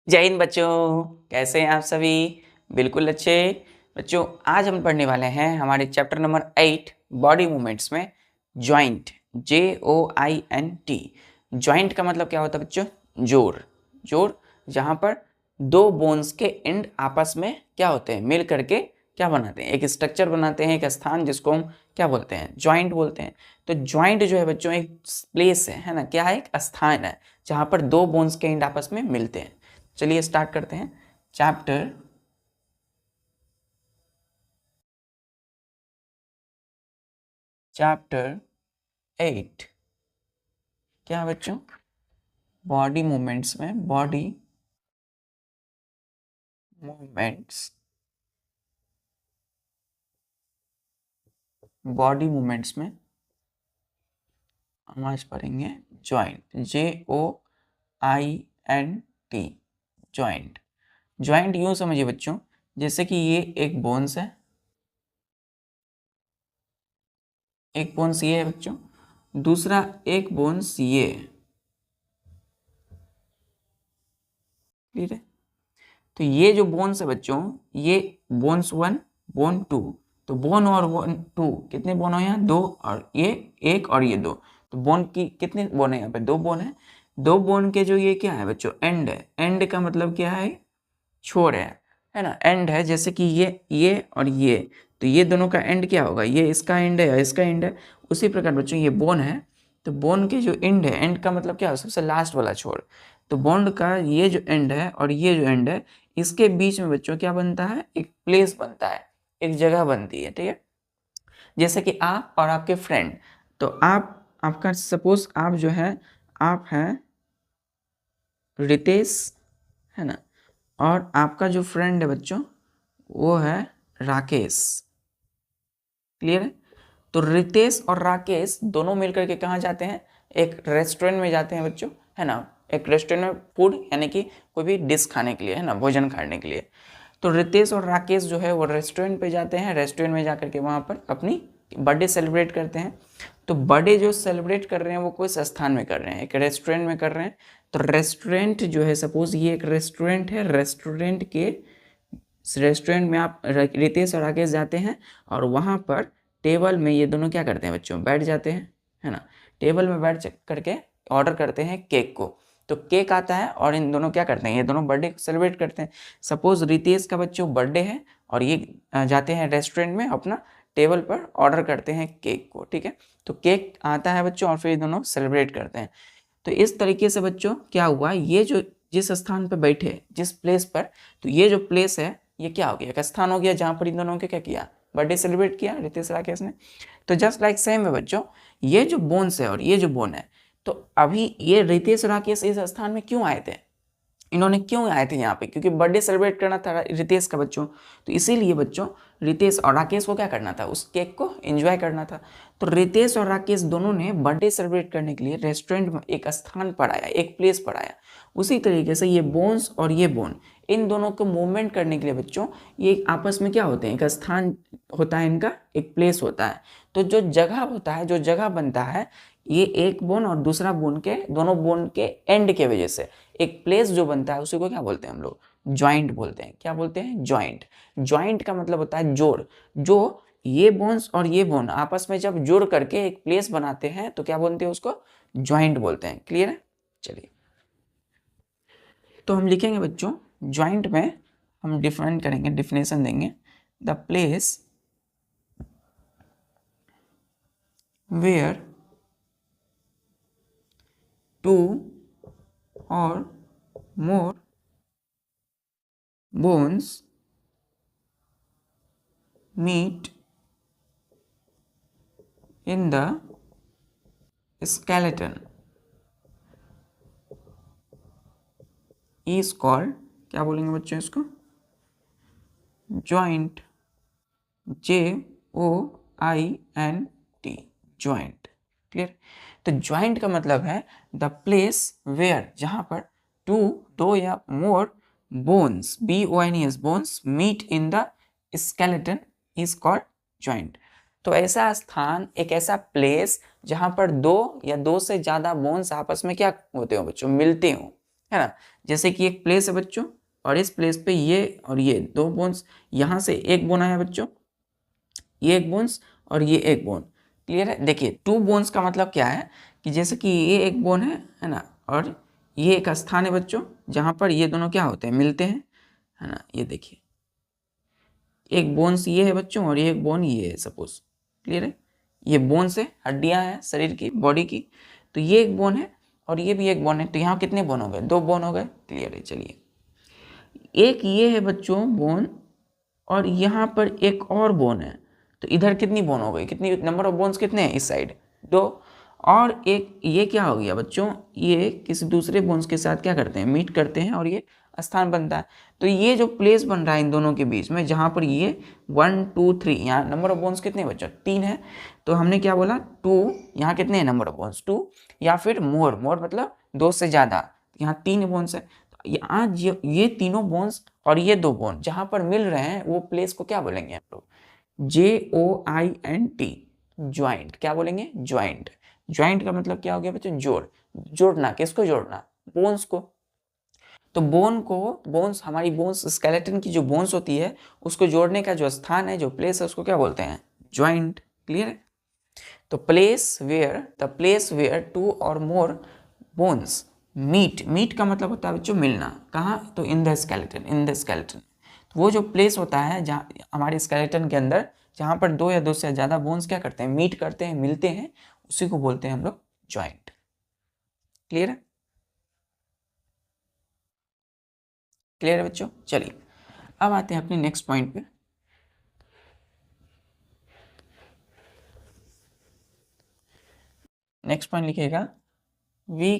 जय हिंद बच्चों, कैसे हैं आप सभी? बिल्कुल अच्छे। बच्चों, आज हम पढ़ने वाले हैं हमारे चैप्टर नंबर 8 बॉडी मूवमेंट्स में जॉइंट, JOINT। जॉइंट का मतलब क्या होता है बच्चों? जोड़। जोड़ जहाँ पर दो बोन्स के एंड आपस में क्या होते हैं, मिल करके क्या बनाते हैं, एक स्ट्रक्चर बनाते हैं, एक स्थान, जिसको हम क्या बोलते हैं, जॉइंट बोलते हैं। तो जॉइंट जो है बच्चों एक प्लेस है ना, क्या है, एक स्थान है जहाँ पर दो बोन्स के एंड आपस में मिलते हैं। चलिए स्टार्ट करते हैं चैप्टर चैप्टर 8। क्या है बच्चों? बॉडी मूवमेंट्स में मूवमेंट्स बॉडी मूवमेंट्स में हम आज पढ़ेंगे जॉइंट, JOINT। जॉइंट। जॉइंट यूं समझिए बच्चों, जैसे कि ये एक बोन्स है, एक बोन्स ये है बच्चों, दूसरा एक बोन्स ये है। क्लियर है? तो ये जो बोन्स है बच्चों, ये बोन्स 1, बोन 2। तो बोन और बोन 2 कितने बोन हो यहाँ? 2, और ये 1 और ये 2। तो बोन की कितने बोन है यहाँ पे? 2 बोन है। 2 बोन के जो ये क्या है बच्चों? एंड है। एंड का मतलब क्या है? छोर है ना, एंड है। जैसे कि ये और ये, तो ये दोनों का एंड क्या होगा? ये इसका एंड है, इसका एंड है। उसी प्रकार बच्चों ये बोन है, तो बोन के जो एंड है, एंड का मतलब क्या है? सबसे लास्ट वाला छोर। तो बोन का ये जो एंड है और ये जो एंड है, इसके बीच में बच्चों क्या बनता है? एक प्लेस बनता है, एक जगह बनती है। ठीक है? जैसे कि आप और आपके फ्रेंड, तो आपका सपोज आप जो है, आप हैं रितेश, है ना, और आपका जो फ्रेंड है बच्चों वो है राकेश। क्लियर है? तो रितेश और राकेश दोनों मिलकर के कहाँ जाते हैं? एक रेस्टोरेंट में जाते हैं बच्चों, है ना। एक रेस्टोरेंट में फूड यानी कि कोई भी डिश खाने के लिए, है ना, भोजन खाने के लिए। तो रितेश और राकेश जो है वो रेस्टोरेंट पे जाते हैं। रेस्टोरेंट में जाकर के वहाँ पर अपनी बर्थडे सेलिब्रेट करते हैं। तो बर्थडे जो सेलिब्रेट कर रहे हैं वो कोई स्थान में कर रहे हैं, एक रेस्टोरेंट में कर रहे हैं। तो रेस्टोरेंट जो है, सपोज ये एक रेस्टोरेंट है, रेस्टोरेंट में आप रितेश और राकेश जाते हैं, और वहाँ पर टेबल में ये दोनों क्या करते हैं बच्चों? बैठ जाते हैं, है ना। टेबल में बैठ करके ऑर्डर करते हैं केक को। तो केक आता है और इन दोनों क्या करते हैं? ये दोनों बर्थडे सेलिब्रेट करते हैं। सपोज रितेश का बच्चों बर्थडे है और ये जाते हैं रेस्टोरेंट में, अपना टेबल पर ऑर्डर करते हैं केक को। ठीक है? तो केक आता है बच्चों और फिर ये दोनों सेलिब्रेट करते हैं। तो इस तरीके से बच्चों क्या हुआ, ये जो जिस स्थान पर बैठे, जिस प्लेस पर, तो ये जो प्लेस है ये क्या हो गया? एक स्थान हो गया जहाँ पर इन दोनों ने क्या किया? बर्थडे सेलिब्रेट किया, रितेश राकेश ने। तो जस्ट लाइक सेम है बच्चों, ये जो बोन्स है और ये जो बोन है, तो अभी ये रितेश राकेश इस स्थान में क्यों आए थे? इन्होंने क्यों आए थे यहाँ पे? क्योंकि बर्थडे सेलिब्रेट करना था रितेश का बच्चों। तो इसीलिए बच्चों रितेश और राकेश को क्या करना था? उस केक को एंजॉय करना था। तो रितेश और राकेश दोनों ने बर्थडे सेलिब्रेट करने के लिए रेस्टोरेंट में एक स्थान पर आया, एक प्लेस पर आया। उसी तरीके से ये बोन्स और ये बोन, इन दोनों को मूवमेंट करने के लिए बच्चों ये आपस में क्या होते हैं? एक स्थान होता है इनका, एक प्लेस होता है। तो जो जगह होता है, जो जगह बनता है, ये एक बोन और दूसरा बोन के, दोनों बोन के एंड के वजह से एक प्लेस जो बनता है, उसी को क्या बोलते हैं हम लोग? जॉइंट बोलते हैं। क्या बोलते हैं? जॉइंट। जॉइंट का मतलब होता है जोड़। जो ये बोन्स और ये बोन आपस में जब जोड़ करके एक प्लेस बनाते हैं तो क्या बोलते हैं उसको? जॉइंट बोलते हैं। क्लियर है? चलिए, तो हम लिखेंगे बच्चों, जॉइंट में हम डिफरेंट करेंगे, डिफिनेशन देंगे। द प्लेस वेयर टू और more bones meet in the skeleton is called, क्या बोलेंगे बच्चों इसको? जॉइंट। JOINT, joint. क्लियर? तो जॉइंट का मतलब है द प्लेस वेयर, जहां पर टू, दो या more bones, BONES, bones meet in the skeleton is called joint. तो ऐसा स्थान, एक ऐसा प्लेस जहां पर दो या दो से ज्यादा बोन्स आपस में क्या होते हो बच्चों? मिलते हो, है ना। जैसे कि एक प्लेस है बच्चों, और इस प्लेस पे ये और ये दो बोन्स, यहाँ से एक बोन आया बच्चों, ये एक बोन्स और ये एक बोन। क्लियर है। देखिए 2 बोन्स का मतलब क्या है कि जैसे कि ये एक बोन है ना, और ये एक स्थान है बच्चों जहाँ पर ये दोनों क्या होते हैं, मिलते हैं, है ना। ये देखिए एक बोन्स ये है बच्चों और ये एक बोन ये है सपोज। क्लियर है। ये बोन्स है, हड्डियां हैं शरीर की, बॉडी की। तो ये एक बोन है और ये भी एक बोन है। तो यहाँ कितने बोन हो गए, 2 बोन हो गए। क्लियर है। चलिए एक ये है बच्चों बोन, और यहाँ पर एक और बोन है। तो इधर कितनी बोन हो गई, कितनी नंबर ऑफ बोन्स कितने हैं इस साइड, 2। और एक ये क्या हो गया बच्चों, ये किसी दूसरे बोन्स के साथ क्या करते हैं, मीट करते हैं और ये स्थान बनता है। तो ये जो प्लेस बन रहा है इन दोनों के बीच में, जहाँ पर ये 1 2 3, यहाँ नंबर ऑफ बोन्स कितने बच्चों, 3 है। तो हमने क्या बोला 2, यहाँ कितने हैं नंबर ऑफ बोन्स, 2, या फिर मोर, मोर मतलब 2 से ज़्यादा, यहाँ 3 बोन्स है। तो यहाँ ये तीनों बोन्स और ये 2 बोन जहाँ पर मिल रहे हैं वो प्लेस को क्या बोलेंगे हम लोग, JOINT, ज्वाइंट। क्या बोलेंगे, ज्वाइंट। ज्वाइंट का मतलब क्या हो गया बच्चों, जोड़, जोड़ना। किसको जोड़ना, बोन्स को। तो बोन को, बोन्स हमारी बोन्स, स्केलेटन की जो बोन्स होती है उसको जोड़ने का जो स्थान है, जो प्लेस है, उसको क्या बोलते हैं, ज्वाइंट। क्लियर है। तो प्लेस वेयर 2 और मोर बोन्स मीट, मीट का मतलब होता है बच्चों मिलना। कहाँ, तो इन द स्केलेटन, तो वो जो प्लेस होता है जहाँ हमारे स्केलेटन के अंदर, जहाँ पर 2 या 2 से ज़्यादा बोन्स क्या करते हैं, मीट करते हैं, मिलते हैं, उसी को बोलते हैं हम लोग जॉइंट। क्लियर है। क्लियर है बच्चों। चलिए अब आते हैं अपने नेक्स्ट पॉइंट पे। नेक्स्ट पॉइंट लिखिएगा, we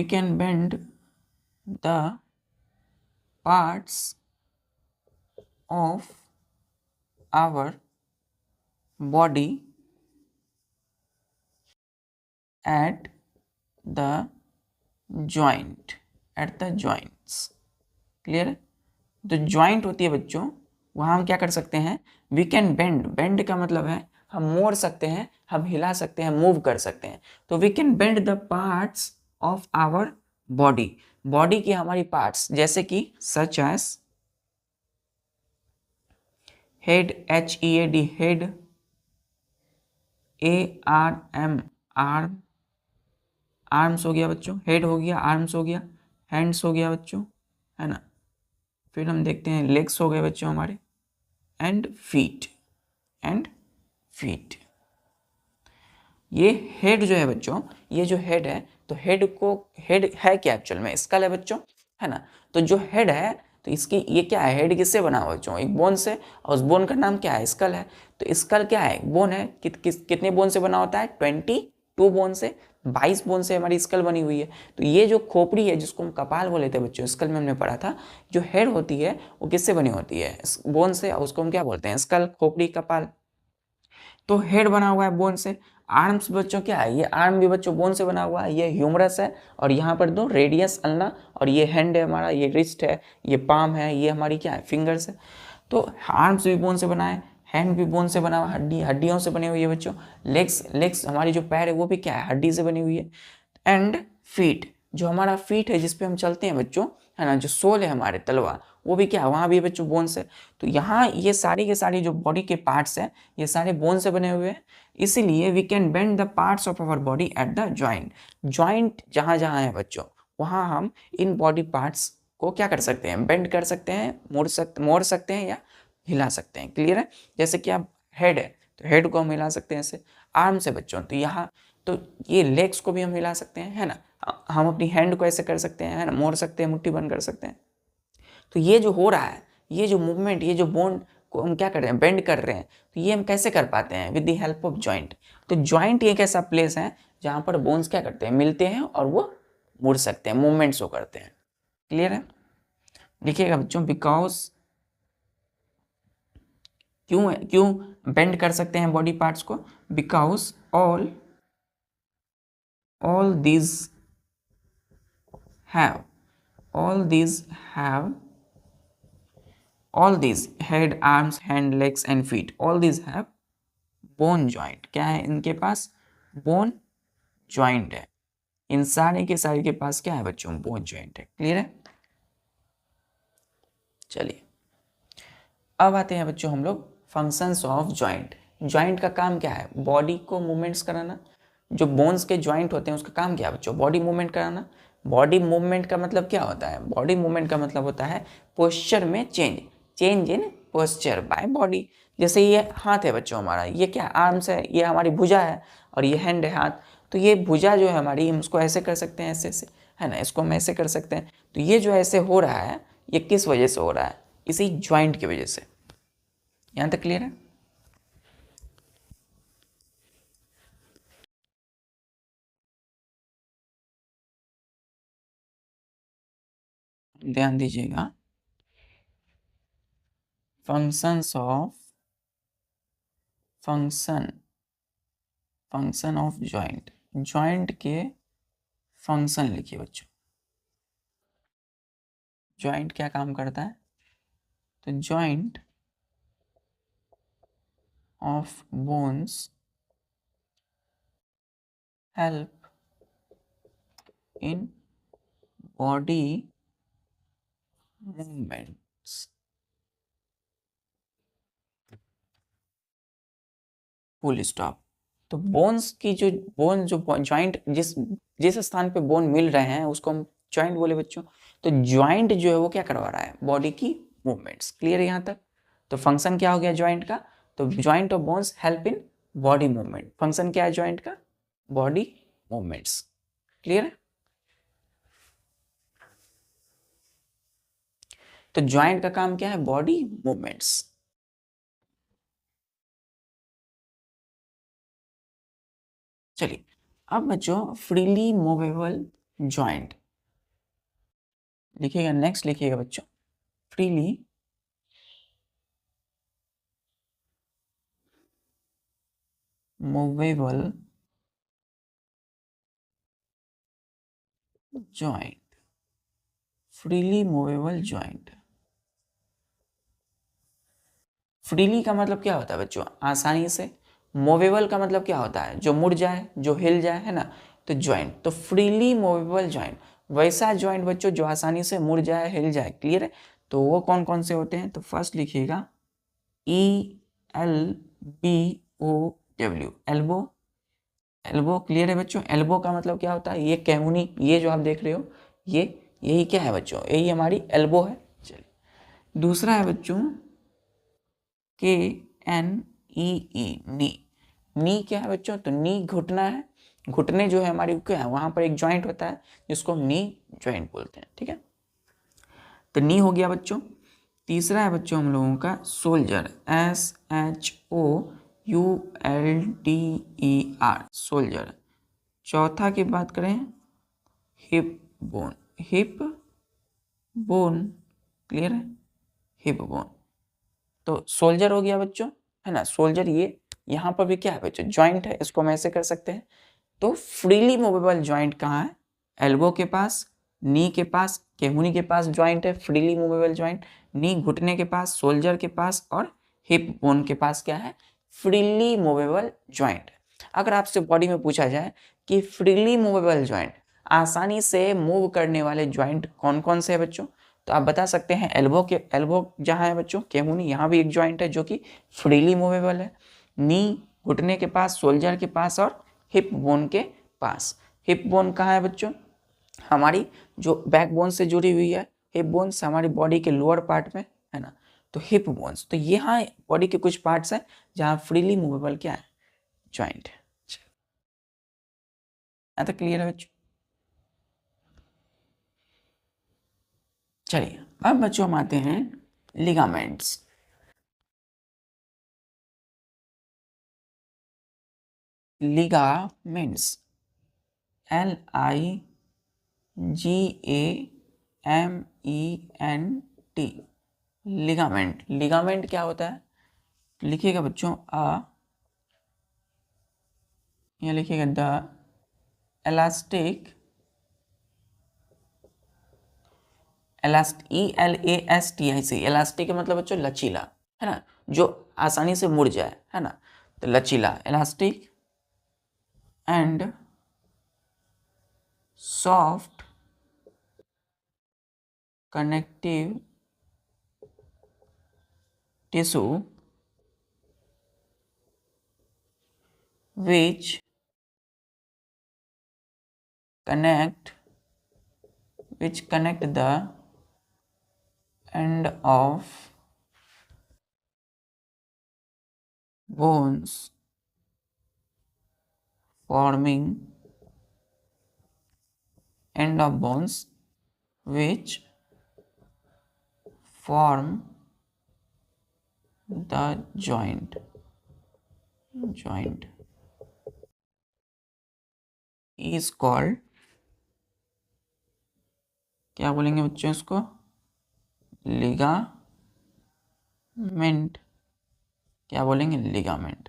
can bend the parts of our body at the joints. Clear है। तो जॉइंट होती है बच्चों, वहाँ हम क्या कर सकते हैं, वी कैन बेंड, बेंड का मतलब है हम मोड़ सकते हैं, हम हिला सकते हैं, मूव कर सकते हैं। तो we can bend the parts of our body, body की हमारी पार्ट्स, जैसे कि such as head, HEAD head, ARM arm, arms हो गया बच्चों, हेड हो गया, आर्म्स हो गया, हैंड्स हो गया बच्चों, है ना। फिर हम देखते हैं लेग्स हो गए बच्चों हमारे, एंड फीट, ये हेड जो है बच्चों, ये जो हेड है, तो हेड है क्या एक्चुअल में, स्कल है बच्चों, है ना। तो जो हेड है, तो इसकी ये क्या है, हेड किससे बना हुआ बच्चों, एक बोन से, और उस बोन का नाम क्या है, स्कल है। तो स्कल क्या है, बोन है। कितने बोन से बना होता है, 22 बोन से, 22 बोन से हमारी स्कल बनी हुई है। तो ये जो खोपड़ी है, जिसको हम कपाल बोले थे बच्चों, स्कल में हमने पढ़ा था, जो हेड होती है वो किससे बनी होती है, बोन से, और उसको हम क्या बोलते हैं, स्कल, खोपड़ी, कपाल। तो हेड बना हुआ है बोन से। आर्म्स बच्चों क्या है, ये आर्म भी बच्चों बोन से बना हुआ है, ये ह्यूमरस है, और यहाँ पर 2 रेडियस, अल्ना, और ये हैंड है हमारा, ये रिस्ट है, ये पाम है, ये हमारी क्या है, फिंगर्स है। तो आर्म्स भी बोन से बना है, हैंड भी बोन से बना हुआ, हड्डियों से बनी हुई है बच्चों। लेग्स हमारी जो पैर है वो भी क्या है, हड्डी से बनी हुई है। एंड फीट, जो हमारा फीट है जिसपे हम चलते हैं बच्चों, है ना, जो सोल है हमारे, तलवा, वो भी क्या है, वहाँ भी बच्चों बोन्स है। तो यहाँ ये सारी के सारी जो बॉडी के पार्ट्स हैं, ये सारे बोन से बने हुए हैं। इसीलिए we can bend the parts of our body at the joint. Joint जहाँ जहाँ है बच्चों, वहाँ हम इन बॉडी पार्ट्स को क्या कर सकते हैं, बेंड कर सकते हैं, मोड़ सकते हैं या हिला सकते हैं। क्लियर है। जैसे कि आप हेड है, तो हेड को हम हिला सकते हैं ऐसे, आर्म से बच्चों, तो यहाँ, तो ये लेग्स को भी हम हिला सकते हैं, है ना। हम अपनी हैंड को ऐसे कर सकते हैं, है ना, मोड़ सकते हैं, मुट्ठी बंद कर सकते हैं। तो ये जो हो रहा है, ये जो मूवमेंट, ये जो बोन को हम क्या कर रहे हैं, बेंड कर रहे हैं, तो ये हम कैसे कर पाते हैं, with the help of joint. तो जॉइंट एक ऐसा प्लेस है जहाँ पर बोन्स क्या करते हैं, मिलते हैं और वो मुड़ सकते हैं, मूवमेंट्स वो करते हैं। क्लियर है। लिखिएगा बच्चों, बिकॉज, क्यों बेंड कर सकते हैं बॉडी पार्ट्स को, because all these have all these head, arms, hand, legs and feet, all these have bone joint। क्या है इनके पास, बोन ज्वाइंट है, इन सारे के सारे के पास क्या है बच्चों, बोन ज्वाइंट है। क्लियर है? चलिए अब आते हैं बच्चों हम लोग फंक्शंस ऑफ ज्वाइंट। ज्वाइंट का काम क्या है, बॉडी को मूवमेंट्स कराना। जो बोन्स के ज्वाइंट होते हैं उसका काम क्या है बच्चों, बॉडी मूवमेंट कराना। बॉडी मूवमेंट का मतलब क्या होता है, बॉडी मूवमेंट का मतलब होता है पोस्चर में change, change in posture by body. जैसे ये हाथ है बच्चों हमारा, ये क्या आर्म्स है, ये हमारी भुजा है, और ये हैंड है हाथ। तो ये भुजा जो है हमारी, हम उसको ऐसे कर सकते हैं, ऐसे ऐसे, है ना, इसको हम ऐसे कर सकते हैं। तो ये जो ऐसे हो रहा है, ये किस वजह से हो रहा है, इसी ज्वाइंट की वजह से। यहां तक क्लियर है? ध्यान दीजिएगा, functions of function of joint, joint के फंक्शन लिखिए बच्चों। ज्वाइंट क्या काम करता है, तो joint of bones help in body movements. Full stop. तो बोन्स की जो ज्वाइंट जिस जिस स्थान पे बोन मिल रहे हैं उसको हम ज्वाइंट बोले बच्चों। तो ज्वाइंट जो है वो क्या करवा रहा है, बॉडी की मूवमेंट्स। क्लियर है यहाँ तक? तो फंक्शन क्या हो गया ज्वाइंट का, तो joint of bones help in body movement. Function क्या है ज्वाइंट का, बॉडी मूवमेंट्स। क्लियर है? तो ज्वाइंट का काम क्या है, बॉडी मूवमेंट्स। चलिए अब बच्चों फ्रीली मूवेबल ज्वाइंट लिखिएगा, नेक्स्ट लिखिएगा बच्चों, freely movable joint, freely movable joint. Freely का मतलब क्या होता है बच्चों, आसानी से। मूवेबल का मतलब क्या होता है, जो मुड़ जाए, जो हिल जाए, है ना। तो ज्वाइंट, तो फ्रीली मूवेबल ज्वाइंट, वैसा ज्वाइंट बच्चों जो आसानी से मुड़ जाए, हिल जाए। क्लियर है? तो वो कौन कौन से होते हैं, तो फर्स्ट लिखिएगा ELBO, एल्बो। एल्बो क्लियर है बच्चों? एल्बो का मतलब क्या होता है, ये कैहुनी, ये जो आप देख रहे हो, ये यही क्या है बच्चों, यही हमारी एल्बो है। चलिए दूसरा है बच्चों KNEE, नी। नी क्या है बच्चों, तो नी घुटना है। घुटने जो है हमारी क्या है, वहां पर एक ज्वाइंट होता है जिसको हम नी ज्वाइंट बोलते हैं। ठीक है, तो नी हो गया बच्चों। तीसरा है बच्चों हम लोगों का सोल्जर, SHOULDER, सोल्जर। चौथा की बात करें, hip bone, hip bone. Clear है? Hip bone. तो सोल्जर हो गया बच्चों, है ना। सोल्जर ये यहाँ पर भी क्या है बच्चों, ज्वाइंट है, इसको हम ऐसे कर सकते हैं। तो फ्रीली मूवेबल ज्वाइंट कहाँ है, एल्बो के पास, नी के पास, केहुनी के पास ज्वाइंट है फ्रीली मूवेबल ज्वाइंट। नी घुटने के पास, सोल्जर के पास, और हिप बोन के पास क्या है, फ्रीली मूवेबल ज्वाइंट। अगर आपसे बॉडी में पूछा जाए कि फ्रीली मूवेबल ज्वाइंट, आसानी से मूव करने वाले ज्वाइंट कौन कौन से हैं बच्चों, तो आप बता सकते हैं एल्बो जहाँ है बच्चों, केहुनी, यहाँ भी एक ज्वाइंट है जो कि फ्रीली मूवेबल है। नी घुटने के पास, सोल्जर के पास, और हिप बोन के पास। हिप बोन कहाँ है बच्चों, हमारी जो बैक बोन से जुड़ी हुई है। हिप बोन्स हमारी बॉडी के लोअर पार्ट में, है ना। तो हिप बोन्स, तो यहाँ बॉडी के कुछ पार्ट्स हैं जहाँ फ्रीली मूवेबल क्या है, ज्वाइंट है। यहाँ तक क्लियर है बच्चों? चलिए अब बच्चों हम आते हैं ligaments. Ligaments, LIGAMENT, ligament. Ligament क्या होता है, लिखिएगा बच्चों ये लिखिएगा द इलास्टिक, ELASTIC, इलास्टिक का मतलब बच्चों लचीला, है ना, जो आसानी से मुड़ जाए, है ना। तो लचीला, elastic and soft connective tissue which connect the end of bones forming end of bones which form the joint is called, क्या बोलेंगे बच्चों इसको, लिगामेंट। क्या बोलेंगे, लिगामेंट।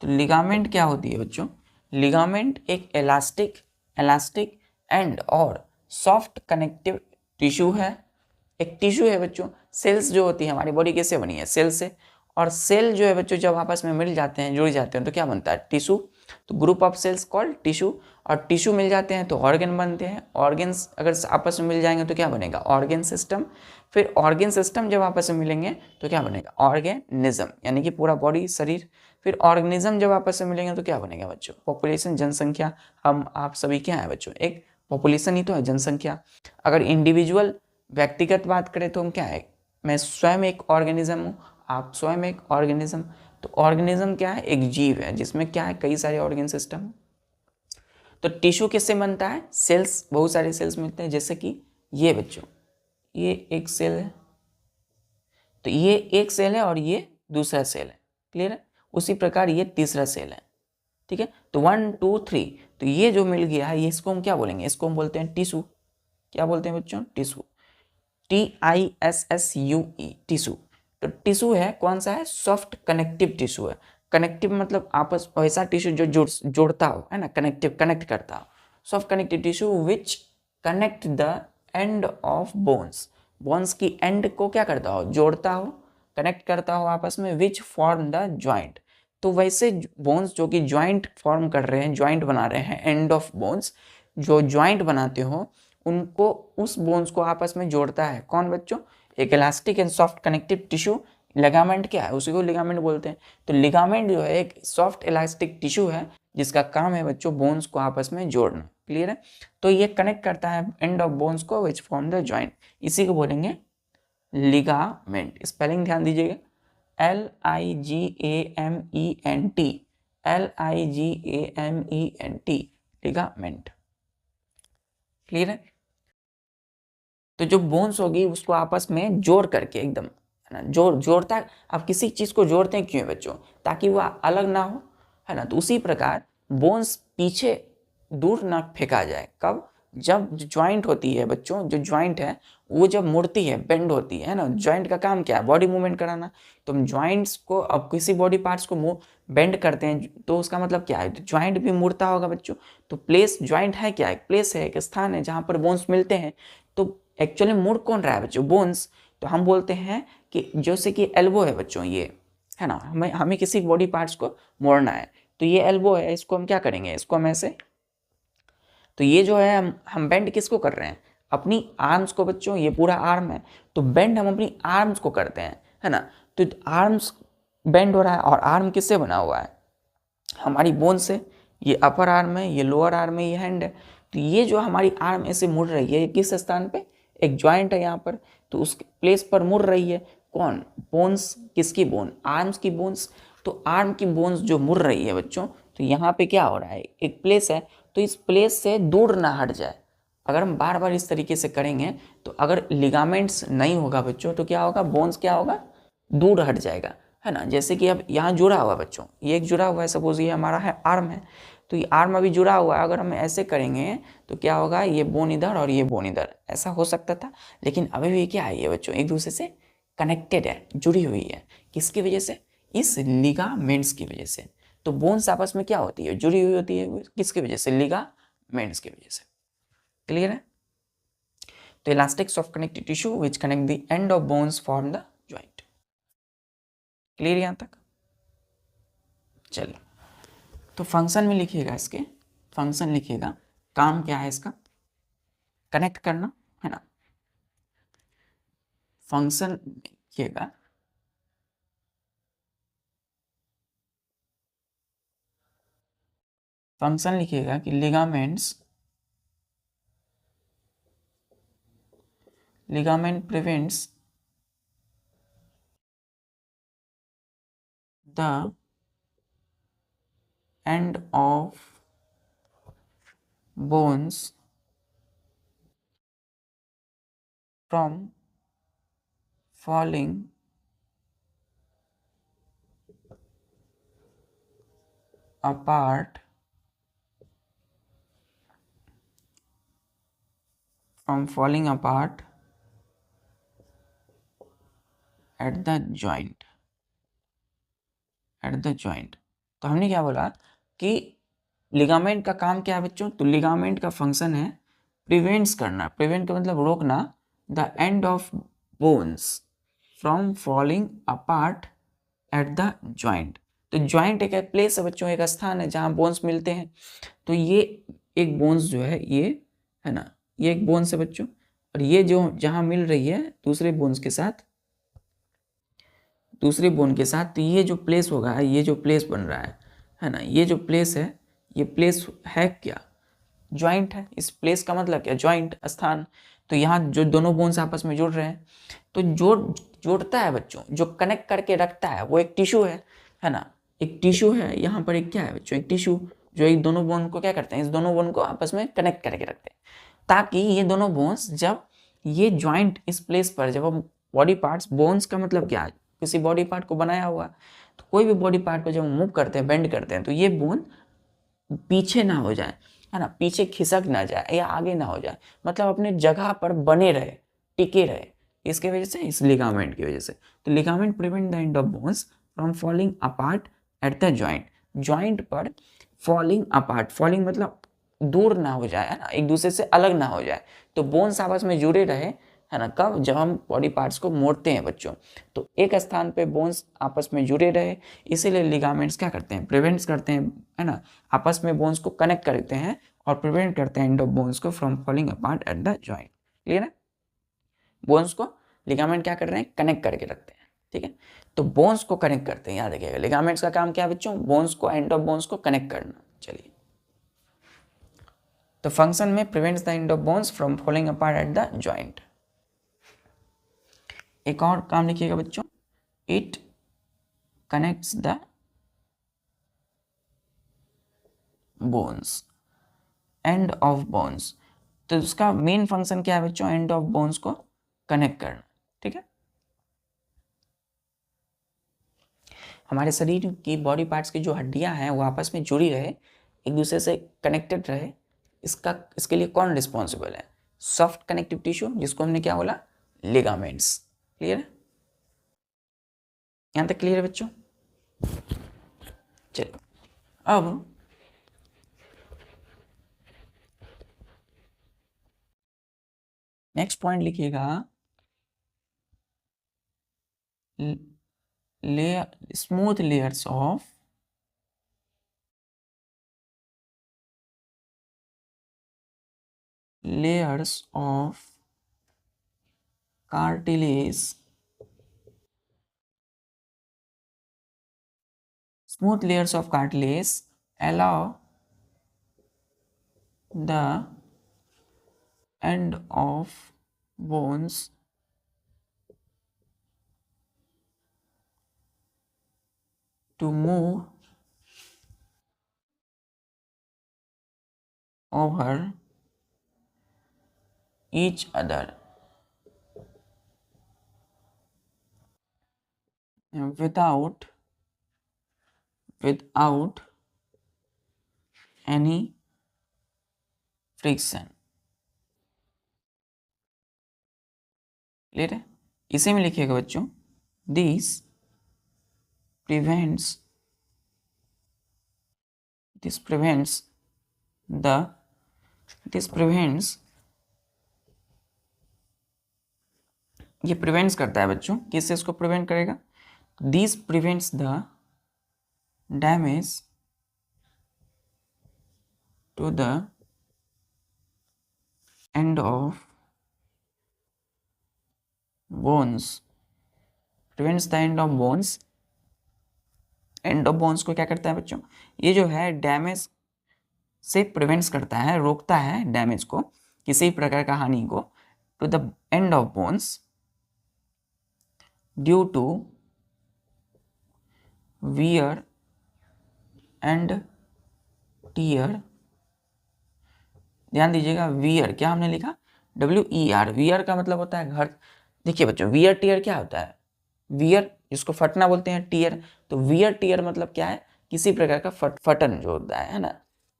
तो लिगामेंट क्या होती है बच्चों, लिगामेंट एक इलास्टिक एंड और सॉफ्ट कनेक्टिव टिश्यू है। एक टिश्यू है बच्चों, सेल्स जो होती है हमारी बॉडी कैसे बनी है, सेल से, और सेल जो है बच्चों जब आपस में मिल जाते हैं, जुड़ जाते हैं तो क्या बनता है, टिश्यू। तो group of cells called tissue, और टिश्यू मिल जाते हैं तो ऑर्गन बनते हैं। ऑर्गन्स अगर आपस में मिल जाएंगे तो क्या बनेगा, ऑर्गन सिस्टम। फिर ऑर्गन सिस्टम जब आपस में मिलेंगे तो क्या बनेगा, ऑर्गेनिज्म, यानी कि पूरा बॉडी, शरीर। फिर ऑर्गेनिज्म जब आपस में मिलेंगे तो क्या बनेगा बच्चों, पॉपुलेशन, जनसंख्या। हम आप सभी क्या है बच्चों, एक पॉपुलेशन ही तो है, जनसंख्या। अगर इंडिविजुअल व्यक्तिगत बात करें तो हम क्या है, मैं स्वयं एक ऑर्गेनिज्म हूँ, आप स्वयं एक ऑर्गेनिज्म। तो ऑर्गेनिज्म क्या है, एक जीव है जिसमें क्या है, कई सारे ऑर्गन सिस्टम। तो टिश्यू किससे बनता है, सेल्स, बहुत सारे सेल्स मिलते हैं, जैसे कि ये बच्चों, ये एक सेल है, तो ये एक सेल है और ये दूसरा सेल है, क्लियर है। उसी प्रकार ये तीसरा सेल है, ठीक है। तो 1 2 3, तो ये जो मिल गया है, ये इसको हम क्या बोलेंगे, इसको हम बोलते हैं टिश्यू। क्या बोलते हैं बच्चों, टिश्यू, TISSUE, टिश्यू। तो टिश्यू है कौन सा है, सॉफ्ट कनेक्टिव टिश्यू है। कनेक्टिव मतलब आपस, वैसा टिश्यू जो जोड़ता हो, है ना, कनेक्टिव, कनेक्ट करता हो। Soft connective tissue which connect the end of bones, bones की एंड को क्या करता हो, जोड़ता हो, कनेक्ट करता हो आपस में, विच फॉर्म द ज्वाइंट। तो वैसे बोन्स जो कि ज्वाइंट फॉर्म कर रहे हैं, ज्वाइंट बना रहे हैं, एंड ऑफ बोन्स जो ज्वाइंट बनाते हो, उनको, उस बोन्स को आपस में जोड़ता है कौन बच्चों, एक elastic and soft connective tissue. Ligament क्या है, उसी को लिगामेंट बोलते हैं। तो लिगामेंट जो है एक सॉफ्ट इलास्टिक टिश्यू है जिसका काम है बच्चों बोन्स को आपस में जोड़ना, क्लियर है। तो ये कनेक्ट करता है एंड ऑफ बोन्स को विच फॉर्म द जॉइंट, इसी को बोलेंगे लिगामेंट। स्पेलिंग ध्यान दीजिएगा, LIGAMENT, LIGAMENT, लिगामेंट, क्लियर है। तो जो बोन्स होगी उसको आपस में जोड़ करके एकदम, है ना, जोड़ता है। आप किसी चीज को जोड़ते हैं क्यों बच्चों, ताकि वह अलग ना हो, है ना। तो उसी प्रकार बोन्स पीछे दूर ना फेंका जाए, कब, जब ज्वाइंट होती है बच्चों, जो ज्वाइंट है वो जब मुड़ती है, बेंड होती है ना। ज्वाइंट का काम क्या है, बॉडी मूवमेंट कराना। तो हम ज्वाइंट्स को, अब किसी बॉडी पार्ट्स को बेंड करते हैं तो उसका मतलब क्या है, ज्वाइंट भी मुड़ता होगा बच्चों। तो प्लेस, ज्वाइंट है क्या, एक प्लेस है, एक स्थान है जहाँ पर बोन्स मिलते हैं। तो एक्चुअली मुड़ कौन रहा है बच्चों, बोन्स। तो हम बोलते हैं कि जैसे कि एल्बो है बच्चों, ये है ना, हमें किसी बॉडी पार्ट्स को मोड़ना है, तो ये एल्बो है, इसको हम क्या करेंगे, इसको हम ऐसे। तो ये जो है हम बेंड किसको कर रहे हैं, अपनी आर्म्स को बच्चों, ये पूरा आर्म है, तो बेंड हम अपनी आर्म्स को करते हैं, है ना। तो आर्म्स बेंड हो रहा है, और आर्म किससे बना हुआ है, हमारी बोन से। ये अपर आर्म है, ये लोअर आर्म है, ये हैंड है। तो ये जो हमारी आर्म ऐसे मुड़ रही है, किस स्थान पे, एक ज्वाइंट है यहाँ पर, तो उस प्लेस पर मुड़ रही है कौन, बोन्स, किसकी बोन, आर्म्स की बोन्स। तो आर्म की बोन्स जो मुड़ रही है बच्चों, तो यहाँ पे क्या हो रहा है, एक प्लेस है, तो इस प्लेस से दूर ना हट जाए। अगर हम बार बार इस तरीके से करेंगे तो अगर लिगामेंट्स नहीं होगा बच्चों तो क्या होगा, बोन्स क्या होगा, दूर हट जाएगा, है ना। जैसे कि अब यहाँ जुड़ा हुआ बच्चों, ये एक जुड़ा हुआ है, सपोज ये हमारा है आर्म है, तो ये आर्म अभी जुड़ा हुआ है। अगर हम ऐसे करेंगे तो क्या होगा, ये बोन इधर और ये बोन इधर, ऐसा हो सकता था। लेकिन अभी भी क्या है, ये बच्चों एक दूसरे से कनेक्टेड है, जुड़ी हुई है, किसकी वजह से, इस लिगामेंट्स की वजह से। तो बोन्स आपस में क्या होती है, जुड़ी हुई होती है, किसकी वजह से, लिगामेंट्स की वजह से, क्लियर है। तो elastic soft connective tissue which connect the end of bones form the joint, clear यहां तक। चलिए, तो फंक्शन में लिखिएगा इसके, फंक्शन लिखिएगा, काम क्या है इसका, कनेक्ट करना है ना। फंक्शन लिखिएगा, फंक्शन लिखिएगा कि ligament prevents the end of bones from falling apart at the joint तो हमने क्या बोला कि लिगामेंट का काम क्या है बच्चों, तो लिगामेंट का फंक्शन है प्रिवेंट्स करना, प्रिवेंट का मतलब रोकना, the end of bones from falling apart eight the joint. तो जॉइंट एक प्लेस है बच्चों, एक स्थान है जहाँ बोन्स मिलते हैं। तो ये एक बोन्स जो है ये है ना, ये एक बोन्स है बच्चों, और ये जो जहाँ मिल रही है दूसरे बोन के साथ, तो ये जो प्लेस होगा, ये जो प्लेस बन रहा है ना, ये जो प्लेस है, ये प्लेस है क्या, जॉइंट है। इस प्लेस का मतलब क्या, जॉइंट, स्थान। तो यहाँ जो दोनों बोन्स आपस में जुड़ रहे हैं, तो जोड़ता है बच्चों, जो कनेक्ट करके रखता है वो एक टिश्यू है ना, एक टिश्यू है। यहाँ पर एक क्या है बच्चों, एक टिश्यू, जो एक दोनों बोन को क्या करते हैं, इस दोनों बोन को आपस में कनेक्ट करके रखते हैं, ताकि ये दोनों बोन्स जब ये जॉइंट इस प्लेस पर, जब हम बॉडी पार्ट्स, बोन्स का मतलब क्या है, किसी बॉडी पार्ट को बनाया हुआ, तो कोई भी बॉडी पार्ट को जब मूव करते हैं, बेंड करते हैं, तो ये बोन पीछे ना हो जाए, है ना, पीछे खिसक ना जाए या आगे ना हो जाए, मतलब अपने जगह पर बने रहे, टिके रहे, इसके वजह से, इस लिगामेंट की वजह से। तो ligament prevent the end of bones from falling apart eight the joint, joint पर फॉलिंग अपार्ट, फॉलिंग मतलब दूर ना हो जाए, है ना, एक दूसरे से अलग ना हो जाए, तो बोन्स आपस में जुड़े रहे, है ना, कब, जब हम बॉडी पार्ट्स को मोड़ते हैं बच्चों, तो एक स्थान पे बोन्स आपस में जुड़े रहे, इसीलिए लिगामेंट्स क्या करते हैं, प्रिवेंट्स करते हैं, है ना, आपस में बोन्स को कनेक्ट करते हैं और प्रिवेंट करते हैं एंड ऑफ बोन्स को from falling apart eight the joint. Clear है, बोन्स को लिगामेंट क्या कर रहे हैं, कनेक्ट करके रखते हैं, ठीक है। तो बोन्स को कनेक्ट करते हैं, याद रखिएगा, लिगामेंट्स का काम क्या है बच्चों, बोन्स को, एंड ऑफ बोन्स को कनेक्ट करना। चलिए, तो फंक्शन में prevents the end of bones from falling apart eight the joint. एक और काम लिखिएगा बच्चों, it connects the bones, end of bones. तो उसका मेन फंक्शन क्या है बच्चों, एंड ऑफ बोन्स को कनेक्ट करना, ठीक है। हमारे शरीर की बॉडी पार्ट्स की जो हड्डियां हैं वो आपस में जुड़ी रहे, एक दूसरे से कनेक्टेड रहे, इसके लिए कौन रिस्पॉन्सिबल है, सॉफ्ट कनेक्टिव टिश्यू, जिसको हमने क्या बोला, लिगामेंट्स। क्लियर है, यहां तक क्लियर है बच्चों। चलिए, अब नेक्स्ट पॉइंट लिखिएगा, smooth layers of cartilage, smooth layers of cartilage allow the end of bones to move over each other without any friction। Clear है, इसे में लिखिएगा बच्चों, दिस prevents ये प्रिवेंट्स करता है बच्चों, किससे इसको प्रिवेंट करेगा, this prevents the damage to the end of bones, prevents the end of bones। And of bones को क्या करता है बच्चों, ये जो है डैमेज से प्रिवेंट्स करता है, रोकता है डैमेज को, किसी प्रकार का हानि को, to the end of bones due to wear and tear. ध्यान दीजिएगा, वियर क्या हमने लिखा, WER। वियर का मतलब होता है घर। देखिए बच्चों, वियर टीयर क्या होता है, वियर जिसको फटना बोलते हैं, टीयर, तो वियर टीयर मतलब क्या है, किसी प्रकार का फटन जो होता है ना।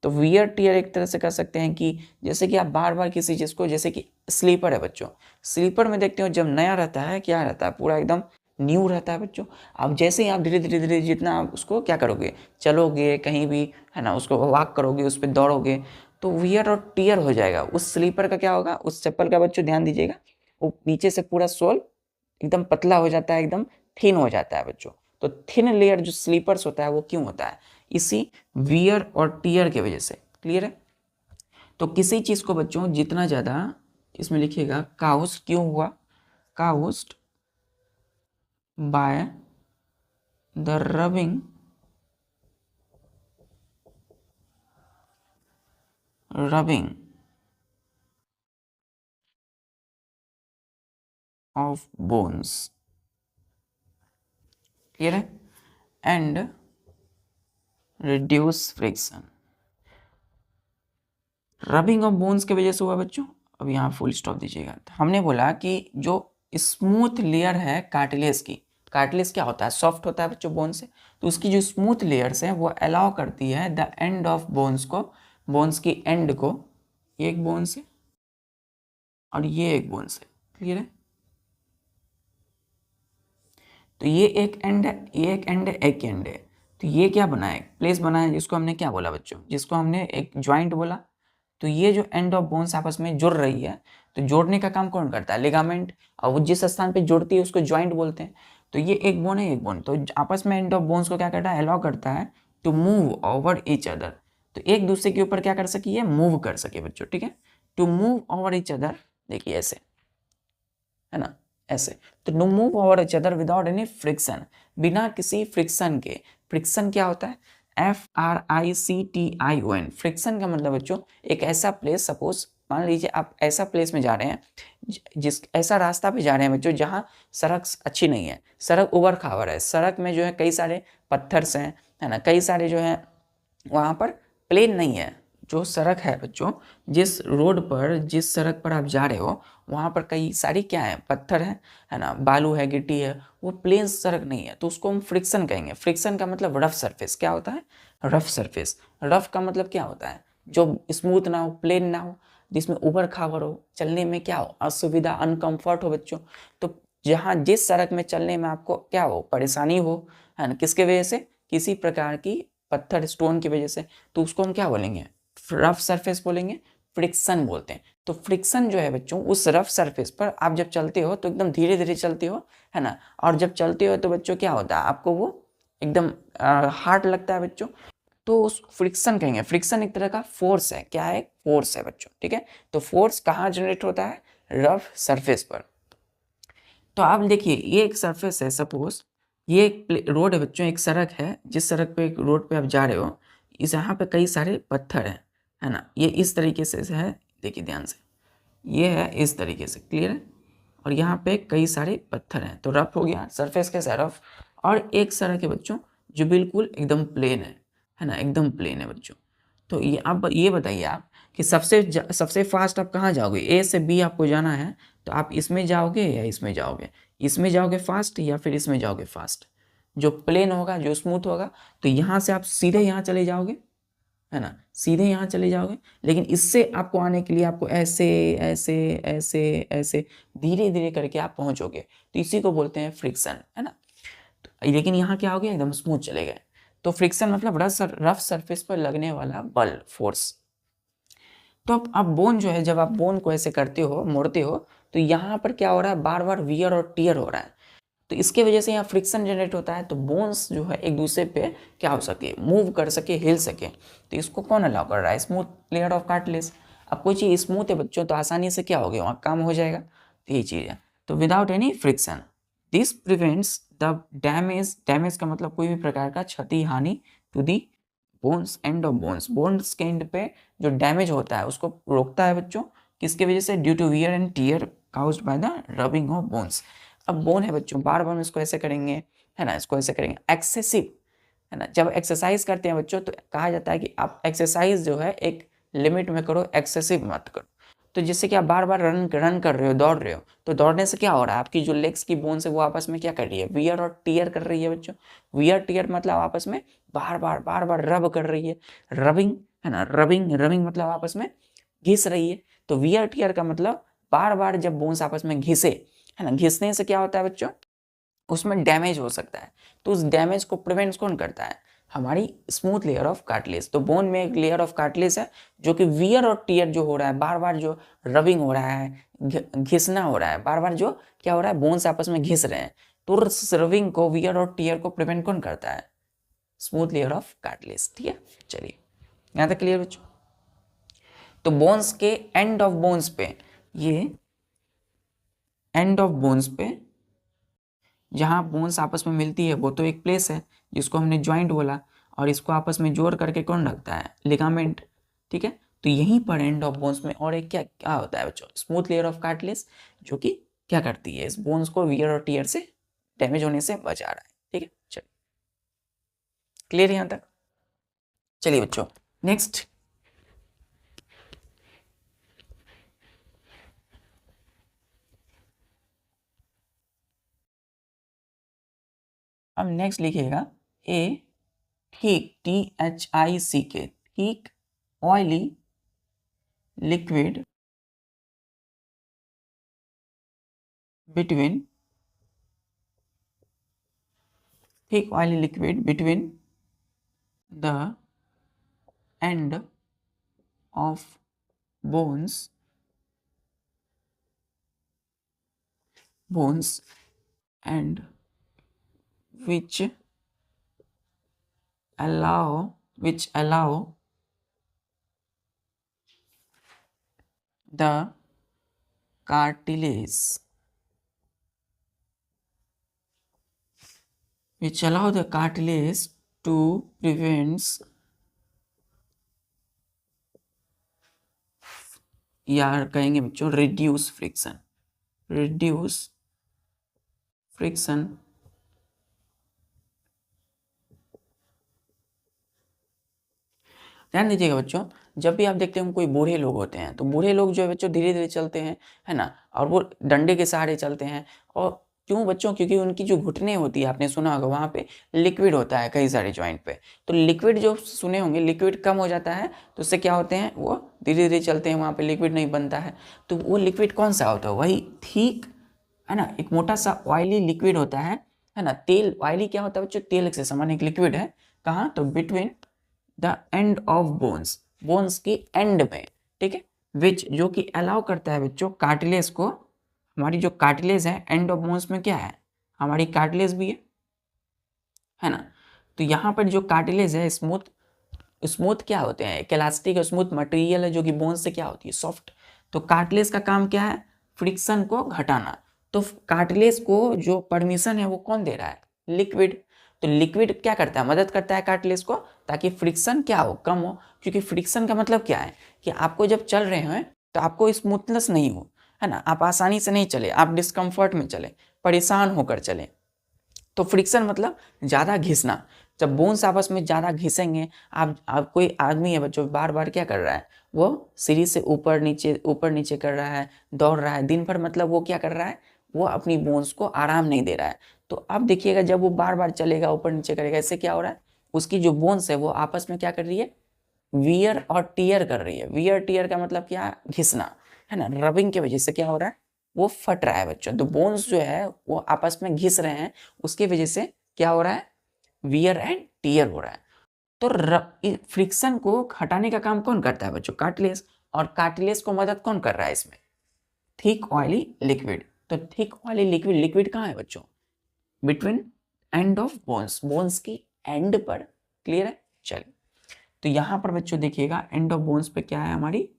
तो वियर टीयर एक तरह से कर सकते हैं कि जैसे कि आप बार बार किसी चीज़ को, जैसे कि स्लीपर है बच्चों, स्लीपर में देखते हो जब नया रहता है क्या रहता है, पूरा एकदम न्यू रहता है बच्चों। अब जैसे ही आप धीरे धीरे धीरे जितना आप उसको क्या करोगे, चलोगे कहीं भी है ना, उसको वॉक करोगे, उस पर दौड़ोगे, तो वियर और टीयर हो जाएगा। उस स्लीपर का क्या होगा, उस चप्पल का बच्चों ध्यान दीजिएगा, वो नीचे से पूरा सोल एकदम पतला हो जाता है, एकदम थिन हो जाता है बच्चों। तो थिन लेयर जो स्लीपर्स होता है वो क्यों होता है, इसी वियर और टीयर की वजह से। क्लियर है। तो किसी चीज को बच्चों जितना ज्यादा, इसमें लिखिएगा काउस्ट क्यों हुआ, caused by the rubbing of bones. Clear है। And reduce friction, rubbing of bones की वजह से हुआ बच्चों। अब यहाँ फुल स्टॉप दीजिएगा। हमने बोला कि जो स्मूथ लेयर है कार्टिलेज की, कार्टिलेज क्या होता है, सॉफ्ट होता है बच्चों बोन से, तो उसकी जो स्मूथ लेयर्स है वो अलाउ करती है द एंड ऑफ बोन्स को, बोन्स की एंड को, एक बोन से और ये एक बोन से। क्लियर है। तो ये एक एंड है, ये एक एंड है, एक एंड है, तो ये क्या बना है, प्लेस बना है, जिसको हमने क्या बोला बच्चों, जिसको हमने एक ज्वाइंट बोला। तो ये जो एंड ऑफ बोन्स आपस में जुड़ रही है, तो जोड़ने का काम कौन करता है, लिगामेंट, और वो जिस स्थान पे जोड़ती है उसको ज्वाइंट बोलते हैं। तो ये एक बोन है, एक बोन, तो आपस में एंड ऑफ बोन्स को क्या करता है, अलाउ करता है to move over each other, तो एक दूसरे के ऊपर क्या कर सके, ये मूव कर सके बच्चों। ठीक है, to move over each other, देखिए ऐसे है ना, ऐसे। तो no move over each other without any friction, बिना किसी फ्रिक्शन के। फ्रिक्शन क्या होता है, FRICTION। फ्रिक्शन का मतलब बच्चों एक ऐसा प्लेस, सपोज मान लीजिए आप ऐसा प्लेस में जा रहे हैं, जिस ऐसा रास्ता पे जा रहे हैं बच्चों जहाँ सड़क अच्छी नहीं है, सड़क उबड़ खाबड़ है, सड़क में जो है कई सारे पत्थर्स हैं, है ना, कई सारे जो है वहाँ पर प्लेन नहीं है। जो सड़क है बच्चों, जिस रोड पर, जिस सड़क पर आप जा रहे हो, वहाँ पर कई सारी क्या है, पत्थर है ना, बालू है, गिट्टी है, वो प्लेन सड़क नहीं है, तो उसको हम फ्रिक्शन कहेंगे। फ्रिक्शन का मतलब रफ सरफेस, क्या होता है, रफ सरफेस। रफ का मतलब क्या होता है, जो स्मूथ ना हो, प्लेन ना हो, जिसमें उबड़ खाबड़ हो, चलने में क्या हो, असुविधा, अनकंफर्ट हो बच्चों। तो जहाँ जिस सड़क में चलने में आपको क्या हो, परेशानी हो, है ना, किसके वजह से, किसी प्रकार की पत्थर स्टोन की वजह से, तो उसको हम क्या बोलेंगे, रफ सरफेस बोलेंगे, फ्रिक्शन बोलते हैं। तो फ्रिक्शन जो है बच्चों, उस रफ सरफेस पर आप जब चलते हो तो एकदम धीरे धीरे चलते हो, है ना, और जब चलते हो तो बच्चों क्या होता है, आपको वो एकदम हार्ड लगता है बच्चों, तो उस फ्रिक्शन कहेंगे। फ्रिक्शन एक तरह का फोर्स है, क्या है, फोर्स है बच्चों। ठीक है, तो फोर्स कहाँ जनरेट होता है, रफ सरफेस पर। तो आप देखिए, ये एक सरफेस है, सपोज ये एक रोड है बच्चों, एक सड़क है, जिस सड़क पे, एक रोड पे आप जा रहे हो, इस यहाँ पे कई सारे पत्थर हैं, है ना, ये इस तरीके से है, देखिए ध्यान से, ये है इस तरीके से। क्लियर है। और यहाँ पे कई सारे पत्थर हैं, तो रफ हो गया, सरफेस कैसा है, रफ। और एक सड़क है बच्चों जो बिल्कुल एकदम प्लेन है ना, एकदम प्लेन है बच्चों। तो ये आप ये बताइए आप कि सबसे फास्ट आप कहाँ जाओगे, A से B आपको जाना है, तो आप इसमें जाओगे या इसमें जाओगे, इसमें जाओगे फास्ट या फिर इसमें जाओगे फास्ट। जो प्लेन होगा, जो स्मूथ होगा, तो यहाँ से आप सीधे यहाँ चले जाओगे, है ना, सीधे यहाँ चले जाओगे। लेकिन इससे आपको आने के लिए आपको ऐसे ऐसे ऐसे ऐसे धीरे धीरे करके आप पहुँचोगे, तो इसी को बोलते हैं फ्रिक्शन, है ना। तो लेकिन यहाँ क्या हो गया, एकदम स्मूथ चले गए। तो फ्रिक्शन मतलब रफ सरफेस पर लगने वाला बल, फोर्स। तो अब बोन जो है, जब आप बोन को ऐसे करते हो, मोड़ते हो, तो यहाँ पर क्या हो रहा है, बार बार वियर और टीयर हो रहा है। तो इसके वजह से यहाँ फ्रिक्शन जनरेट होता है, तो बोन्स जो है एक दूसरे पे क्या हो सके, मूव कर सके, हिल सके। तो इसको कौन अलाउ कर रहा है, स्मूथ लेयर ऑफ कार्टिलेज। अब कोई चीज़ स्मूथ है बच्चों तो आसानी से क्या हो गया, वहाँ काम हो जाएगा, तो यही चीज़ है। तो without any friction this prevents the damage, damage का मतलब कोई भी प्रकार का क्षति, हानि to the bones, end of bones, bones के एंड पे जो डैमेज होता है उसको रोकता है बच्चों, किसके वजह से, due to wear and tear caused by the rubbing of bones. अब बोन है बच्चों, बार बार इसको ऐसे करेंगे, है ना, इसको ऐसे करेंगे, एक्सेसिव, है ना। जब एक्सरसाइज करते हैं बच्चों तो कहा जाता है कि आप एक्सरसाइज जो है एक लिमिट में करो, एक्सेसिव मत करो। तो जिससे कि आप बार बार रन कर रहे हो, दौड़ रहे हो, तो दौड़ने से क्या हो रहा है, आपकी जो लेग्स की बोन्स है वो आपस में क्या कर रही है, वियर और टीयर कर रही है बच्चों। वियर टीयर मतलब आपस में बार बार रब कर रही है, रबिंग, है ना, रबिंग, रबिंग मतलब आपस में घिस रही है। तो वियर टीयर का मतलब बार बार जब बोन्स आपस में घिसे, है ना, घिसने से क्या होता है बच्चों, उसमें डैमेज हो सकता है। तो उस डैमेज को प्रिवेंट कौन करता है, हमारी स्मूथ लेयर ऑफ कार्टिलेज। तो बोन में एक लेयर ऑफ कार्टिलेज है जो कि वियर और टीयर जो हो रहा है, बार बार जो रबिंग हो रहा है, घिसना हो रहा है, बार बार जो क्या हो रहा है, बोन्स आपस में घिस रहे हैं, तो रबिंग को, वियर और टीयर को प्रिवेंट कौन करता है, स्मूथ लेयर ऑफ कार्टिलेज। ठीक है, चलिए यहाँ तक क्लियर बच्चों। तो बोन्स के एंड ऑफ बोन्स पे, ये एंड ऑफ बोन्स पे जहाँ बोन्स आपस में मिलती है वो तो एक प्लेस है जिसको हमने जॉइंट बोला, और इसको आपस में जोड़ करके कौन रखता है, लिगामेंट। ठीक है, तो यहीं पर एंड ऑफ बोन्स में और एक क्या क्या होता है बच्चों, स्मूथ लेयर ऑफ कार्टिलेज, जो कि क्या करती है, इस बोन्स को वियर और टीयर से डैमेज होने से बचा रहा है। ठीक है, चलिए क्लियर यहाँ तक। चलिए बच्चों नेक्स्ट, अब नेक्स्ट लिखिएगा ए thick, THICK, thick oily liquid between, thick oily liquid between the end of bones and which allow the cartilage, to prevent, या कहेंगे बच्चों रिड्यूस फ्रिक्शन, ध्यान दीजिएगा बच्चों, जब भी आप देखते हैं कोई बूढ़े लोग होते हैं, तो बूढ़े लोग जो है बच्चों धीरे धीरे चलते हैं, है ना, और वो डंडे के सहारे चलते हैं। और क्यों बच्चों, क्योंकि उनकी जो घुटने होती है, आपने सुना होगा वहाँ पे लिक्विड होता है कई सारे जॉइंट पे। तो लिक्विड जो सुने होंगे, लिक्विड कम हो जाता है तो उससे क्या होते हैं, वो धीरे धीरे चलते हैं, वहाँ पे लिक्विड नहीं बनता है। तो वो लिक्विड कौन सा होता है, वही ठीक, है ना, एक मोटा सा ऑयली लिक्विड होता है ना। तेल, ऑयली क्या होता है बच्चों, तेल से समान एक लिक्विड है, कहाँ, तो between the end of bones की एंड में। ठीक है, विच जो कि अलाउ करता है बच्चों कार्टिलेज को, हमारी जो कार्टिलेज है एंड ऑफ बोन्स में क्या है, हमारी कार्टिलेज भी है ना। तो यहाँ पर जो कार्टिलेज है, स्मूथ क्या होते हैं, एक इलास्टिक स्मूथ मटेरियल है जो कि बोन्स से क्या होती है, सॉफ्ट। तो कार्टिलेज का काम क्या है, फ्रिक्शन को घटाना। तो कार्टिलेज को जो परमिशन है वो कौन दे रहा है, लिक्विड। तो लिक्विड क्या करता है, मदद करता है कार्टिलेज को, ताकि फ्रिक्शन क्या हो, कम हो। क्योंकि फ्रिक्शन का मतलब क्या है कि आपको जब चल रहे हैं तो आपको स्मूथनेस नहीं हो, है ना, आप आसानी से नहीं चले, आप डिस्कम्फर्ट में चले, परेशान होकर चले। तो फ्रिक्शन मतलब ज़्यादा घिसना। जब बोन्स आपस में ज़्यादा घिसेंगे, आप कोई आदमी है बच्चों बार बार क्या कर रहा है, वो सीढ़ी से ऊपर नीचे कर रहा है, दौड़ रहा है दिन भर, मतलब वो क्या कर रहा है, वो अपनी बोन्स को आराम नहीं दे रहा है। तो अब देखिएगा जब वो बार बार चलेगा, ऊपर नीचे करेगा, इससे क्या हो रहा है, उसकी जो बोन्स है वो आपस में क्या कर रही है, वियर और टीयर कर रही है। वियर टीयर का मतलब क्या, घिसना, है ना, रबिंग की वजह से क्या हो रहा है, वो फट रहा है बच्चों। तो बोन्स जो है वो आपस में घिस रहे हैं, उसकी वजह से क्या हो रहा है, वियर एंड टीयर हो रहा है। तो फ्रिक्शन को हटाने का काम कौन करता है बच्चों, कार्टिलेज। और कार्टिलेज को मदद कौन कर रहा है इसमें, थिक ऑयली लिक्विड। तो थिक ऑयली लिक्विड, लिक्विड कहाँ है बच्चों, between and of bones, bones की एंड पर। क्लियर है? चलिए, तो यहाँ पर बच्चों देखिएगा एंड ऑफ बोन्स पे क्या है हमारी,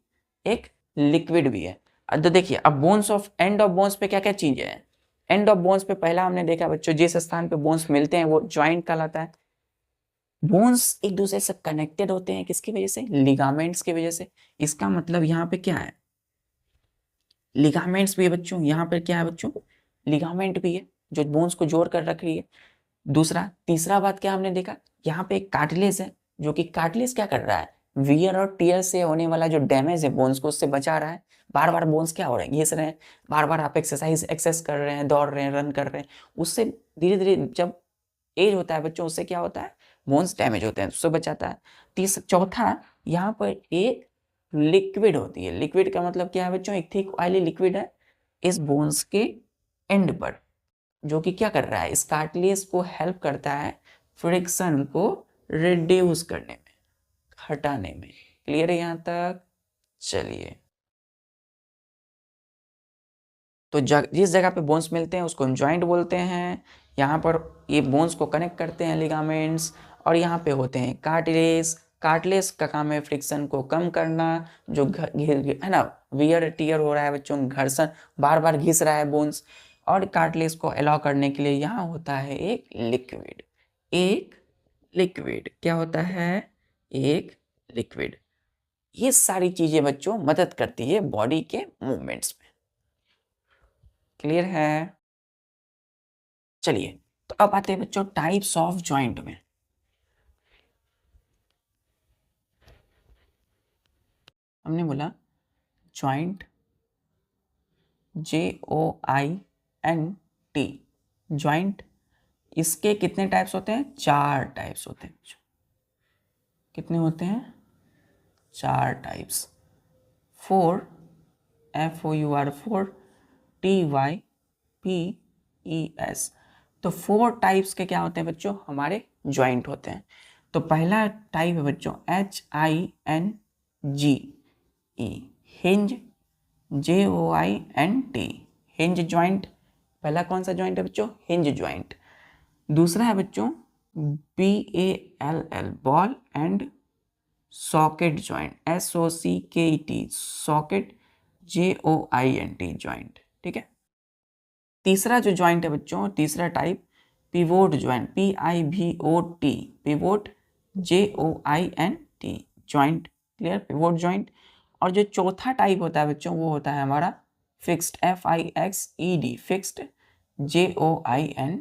एक लिक्विड भी है। तो देखिए अब bones of and of bones पे क्या क्या चीजें हैं। एंड ऑफ बोन्स पे पहला हमने देखा बच्चों, जिस स्थान पे बोन्स मिलते हैं वो जॉइंट कहलाता है। बोन्स एक दूसरे से कनेक्टेड होते हैं किसकी वजह से, लिगामेंट्स की वजह से। इसका मतलब यहाँ पे क्या है, लिगामेंट्स भी है बच्चों। यहाँ पर क्या है बच्चों, लिगामेंट भी है जो बोन्स को जोड़ कर रख रही है। दूसरा, तीसरा बात क्या हमने देखा, यहाँ पे एक कार्टिलेज है, जो कि कार्टिलेज क्या कर रहा है, वियर और टियर से होने वाला जो डैमेज है बोन्स को, उससे बचा रहा है। बार बार बोन्स क्या हो रहे हैं, घिस रहे हैं, बार बार आप एक्सरसाइज कर रहे हैं, दौड़ रहे हैं, रन कर रहे हैं, उससे धीरे धीरे जब एज होता है बच्चों, उससे क्या होता है, बोन्स डैमेज होते हैं, उससे बचाता है। चौथा, यहाँ पर एक लिक्विड होती है। लिक्विड का मतलब क्या है बच्चों, एक थिक ऑयली लिक्विड है इस बोन्स के एंड पर, जो कि क्या कर रहा है, इस कार्टिलेज को हेल्प करता है फ्रिक्शन को रिड्यूस करने में, हटाने में। क्लियर है यहां तक? चलिए, तो जिस जगह पे बोन्स मिलते हैं उसको हम जॉइंट बोलते हैं। यहाँ पर ये बोन्स को कनेक्ट करते हैं लिगामेंट्स, और यहाँ पे होते हैं कार्टिलेज। कार्टिलेज का काम है फ्रिक्शन को कम करना, जो है ना, वियर टियर हो रहा है बच्चों, घर्षण बार बार घिस रहा है बोन्स, और कार्टिलेज को अलाउ करने के लिए यहाँ होता है एक लिक्विड। एक लिक्विड क्या होता है, एक लिक्विड। ये सारी चीजें बच्चों मदद करती है बॉडी के मूवमेंट्स में। क्लियर है? चलिए, तो अब आते हैं बच्चों टाइप्स ऑफ जॉइंट में। हमने बोला जॉइंट, JOINT, जॉइंट, इसके कितने टाइप्स होते हैं, 4 टाइप्स होते हैं बच्चों। कितने होते हैं, 4 टाइप्स। 4, FOUR 4, TYPES। तो 4 टाइप्स के क्या होते हैं बच्चोहमारे जॉइंट होते हैं। तो पहला टाइप है बच्चों HINGE, hinge, JOINT, hinge joint. पहला कौन सा जॉइंट है बच्चों, हिंज जॉइंट। दूसरा है बच्चों BALL, ball and socket joint, SOCKET, socket, JOINT joint. ठीक है। तीसरा जो जॉइंट है बच्चों, तीसरा type pivot joint, PIVOT, pivot, JOINT joint. Clear, pivot joint. और जो चौथा टाइप होता है बच्चों, वो होता है हमारा fixed, FIXED, fixed, JOINT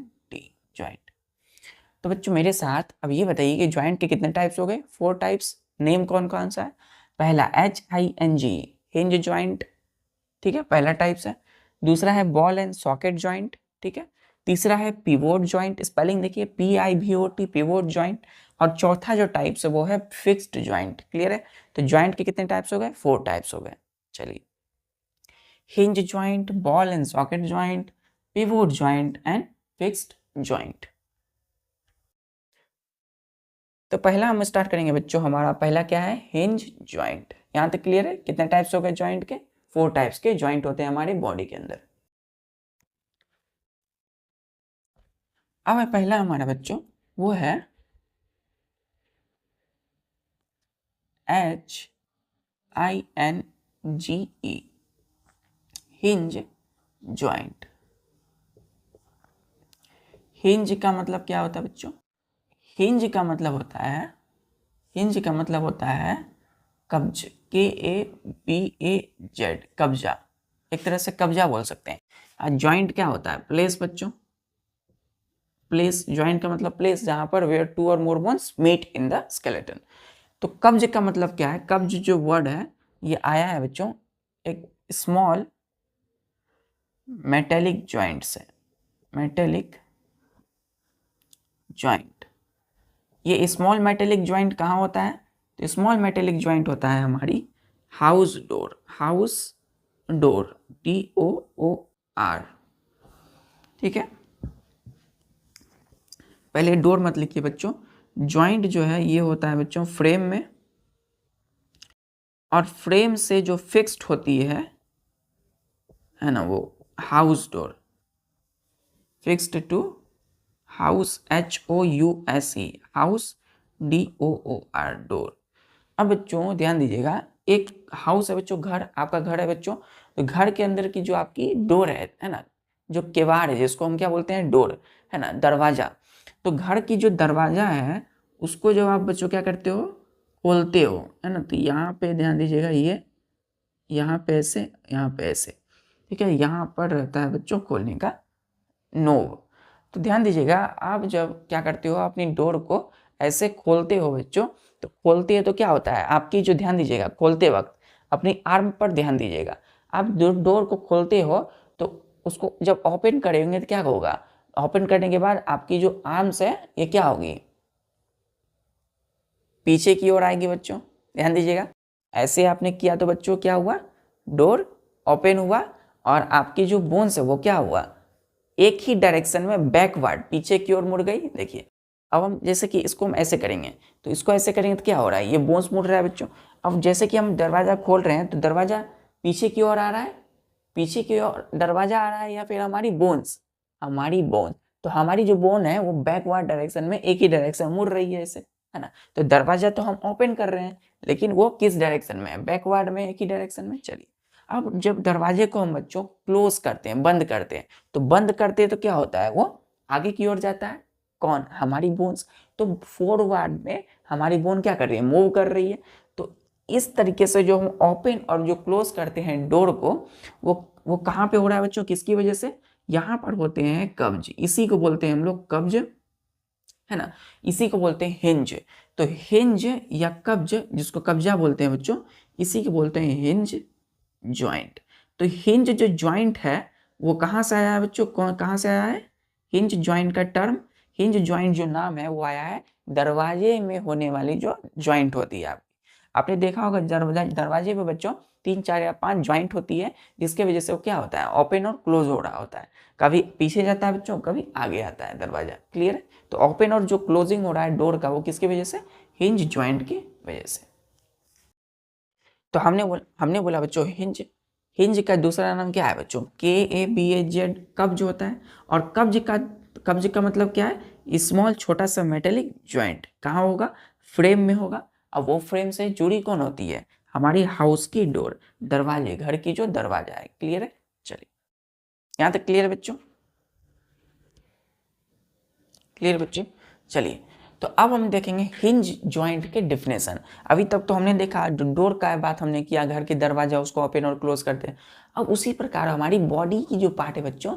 joint. तो बच्चों मेरे साथ अब ये बताइए कि जॉइंट के कितने टाइप्स हो गए, 4 टाइप्स। नेम कौन कौन सा है, पहला HING, हिंज जॉइंट, ठीक है, पहला टाइप्स है। दूसरा है बॉल एंड सॉकेट जॉइंट, ठीक है। तीसरा है पिवोट जॉइंट, स्पेलिंग देखिए PIVOT, पिवोट जॉइंट। और चौथा जो टाइप्स है वो है फिक्स्ड जॉइंट। क्लियर है? तो जॉइंट के कितने टाइप्स हो गए, 4 टाइप्स हो गए। चलिए, hinge joint, ball and socket joint, pivot joint and fixed joint. तो पहला हम स्टार्ट करेंगे बच्चों, हमारा पहला क्या है, हिंज जॉइंट। यहां तक क्लियर है? कितने टाइप्स हो गए जॉइंट के, 4 टाइप्स के जॉइंट होते हैं हमारी बॉडी के अंदर। अब पहला हमारा बच्चों वो है HINGE, हिंज जॉइंट। हिंज का मतलब क्या होता है बच्चों, हिंज का मतलब होता है, हिंज का मतलब होता है कब्ज, KABAZ, कब्जा। एक तरह से कब्जा बोल सकते हैं। जॉइंट क्या होता है, प्लेस बच्चों, प्लेस। जॉइंट का मतलब प्लेस, जहां पर वेयर 2 और more bones meet in the skeleton. तो कब्ज का मतलब क्या है, कब्ज जो वर्ड है ये आया है बच्चों एक स्मॉल मेटेलिक जॉइंट से, मेटेलिक जॉइंट। ये स्मॉल मेटेलिक जॉइंट कहाँ होता है, तो स्मॉल मेटेलिक जॉइंट होता है हमारी house door, house door, DOOR। ठीक है, पहले डोर मत लिखिए बच्चों। जॉइंट जो है ये होता है बच्चों फ्रेम में, और फ्रेम से जो फिक्स्ड होती है ना, वो house door, fixed to house, HOUSE, house, DOOR, door. अब बच्चों ध्यान दीजिएगा, एक हाउस है बच्चों, घर, आपका घर है बच्चों, तो घर के अंदर की जो आपकी डोर है ना, जो केवाड़ है जिसको हम क्या बोलते हैं, डोर, है ना, दरवाजा। तो घर की जो दरवाजा है उसको जब आप बच्चों क्या करते हो, खोलते हो, है ना, तो यहाँ पे ध्यान दीजिएगा, ये यहाँ पे ऐसे, यहाँ पे ऐसे, ठीक है, यहाँ पर रहता है बच्चों खोलने का नोब। तो ध्यान दीजिएगा, आप जब क्या करते हो, अपनी डोर को ऐसे खोलते हो बच्चों, तो खोलते हैं तो क्या होता है, आपकी जो, ध्यान दीजिएगा, खोलते वक्त अपनी आर्म पर ध्यान दीजिएगा। आप डोर को खोलते हो तो उसको जब ओपन करेंगे तो क्या होगा, ओपन करने के बाद आपकी जो आर्म्स है ये क्या होगी, पीछे की ओर आएगी बच्चों। ध्यान दीजिएगा, ऐसे आपने किया तो बच्चों क्या हुआ, डोर ओपन हुआ और आपकी जो बोन्स है वो क्या हुआ, एक ही डायरेक्शन में बैकवर्ड, पीछे की ओर मुड़ गई। देखिए, अब हम जैसे कि इसको हम ऐसे करेंगे, तो इसको ऐसे करेंगे तो क्या हो रहा है, ये बोन्स मुड़ रहा है बच्चों। अब जैसे कि हम दरवाजा खोल रहे हैं तो दरवाजा पीछे की ओर आ रहा है, पीछे की ओर दरवाजा आ रहा है, या फिर हमारी बोन्स, तो हमारी जो बोन है वो बैकवर्ड डायरेक्शन में एक ही डायरेक्शन मुड़ रही है ऐसे, है ना। तो दरवाजा तो हम ओपन कर रहे हैं, लेकिन वो किस डायरेक्शन में है, बैकवर्ड में, एक ही डायरेक्शन में। चलिए, अब जब दरवाजे को हम बच्चों क्लोज करते हैं, बंद करते हैं, तो बंद करते हैं तो क्या होता है, वो आगे की ओर जाता है, कौन, हमारी बोन्स। तो फॉरवर्ड में हमारी बोन क्या कर रही है, मूव कर रही है। तो इस तरीके से जो हम ओपन और जो क्लोज करते हैं डोर को, वो कहाँ पे हो रहा है बच्चों, किसकी वजह से, यहाँ पर होते हैं कब्ज, इसी को बोलते हैं हम लोग कब्ज, है ना, इसी को बोलते हैं हिंज। तो हिंज या कब्ज, जिसको कब्जा बोलते हैं बच्चों, इसी को बोलते हैं हिंज ज्वाइंट। तो हिंज जो ज्वाइंट है वो कहाँ से आया है बच्चों, कहाँ से आया है, हिंज ज्वाइंट का टर्म, हिंज ज्वाइंट जो नाम है वो आया है दरवाजे में होने वाली जो ज्वाइंट होती है। आपने देखा होगा दरवाजे पे बच्चों 3, 4 या 5 ज्वाइंट होती है, जिसके वजह से वो क्या होता है, ओपन और क्लोज हो रहा होता है। कभी पीछे जाता है बच्चों, कभी आगे आता है दरवाजा। क्लियर है। तो ओपन और जो क्लोजिंग हो रहा है डोर का, वो किसकी वजह से, हिंज ज्वाइंट की वजह से। तो हमने बोला बच्चों हिंज, हिंज का दूसरा नाम क्या है बच्चों, KABZ, कब्ज होता है। और कब्ज का मतलब क्या है, स्मॉल, छोटा सा मेटेलिक ज्वाइंट। कहाँ होगा, फ्रेम में होगा। अब वो फ्रेम से जुड़ी कौन होती है, हमारी हाउस की डोर, दरवाजे, घर की जो दरवाजा है। क्लियर है। चलिए, यहाँ तक क्लियर है बच्चों, क्लियर बच्चे। चलिए, तो अब हम देखेंगे हिंज ज्वाइंट के डिफिनेशन। अभी तक तो हमने देखा डोर का बात हमने किया, घर के दरवाजा उसको ओपन और क्लोज करते हैं। अब उसी प्रकार हमारी बॉडी की जो पार्ट है बच्चों,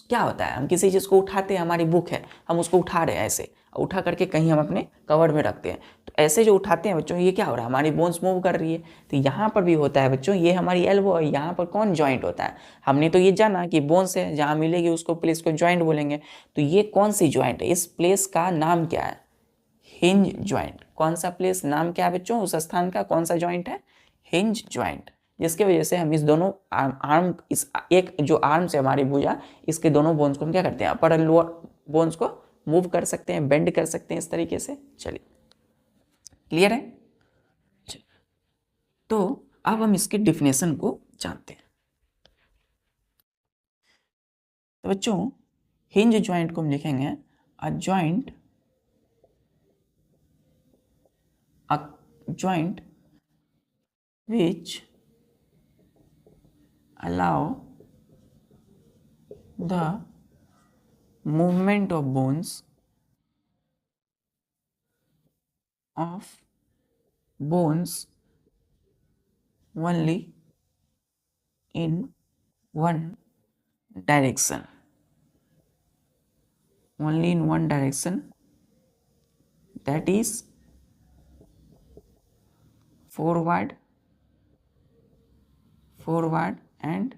क्या होता है, हम किसी चीज़ को उठाते हैं, हमारी बुक है, हम उसको उठा रहे हैं ऐसे, उठा करके कहीं हम अपने कवर में रखते हैं। तो ऐसे जो उठाते हैं बच्चों, ये क्या हो रहा है, हमारी बोन्स मूव कर रही है। तो यहाँ पर भी होता है बच्चों, ये हमारी एल्बो है, यहाँ पर कौन ज्वाइंट होता है, हमने तो ये जाना कि बोन्स है, जहाँ मिलेगी उसको प्लेस को ज्वाइंट बोलेंगे। तो ये कौन सी ज्वाइंट है, इस प्लेस का नाम क्या है, हिंज ज्वाइंट। कौन सा प्लेस, नाम क्या है बच्चों, उस स्थान का कौन सा ज्वाइंट है, हिंज ज्वाइंट। जिसकी वजह से हम इस दोनों आर्म, इस एक जो आर्म से हमारी भुजा, इसके दोनों बोन्स को हम क्या करते हैं, अपर और लोअर बोन्स को मूव कर सकते हैं, बेंड कर सकते हैं इस तरीके से। चलिए, क्लियर है। तो अब हम इसके डिफिनेशन को जानते हैं। तो बच्चों हिंज ज्वाइंट को हम लिखेंगे a joint which allow the movement of bones only in one direction, that is forward and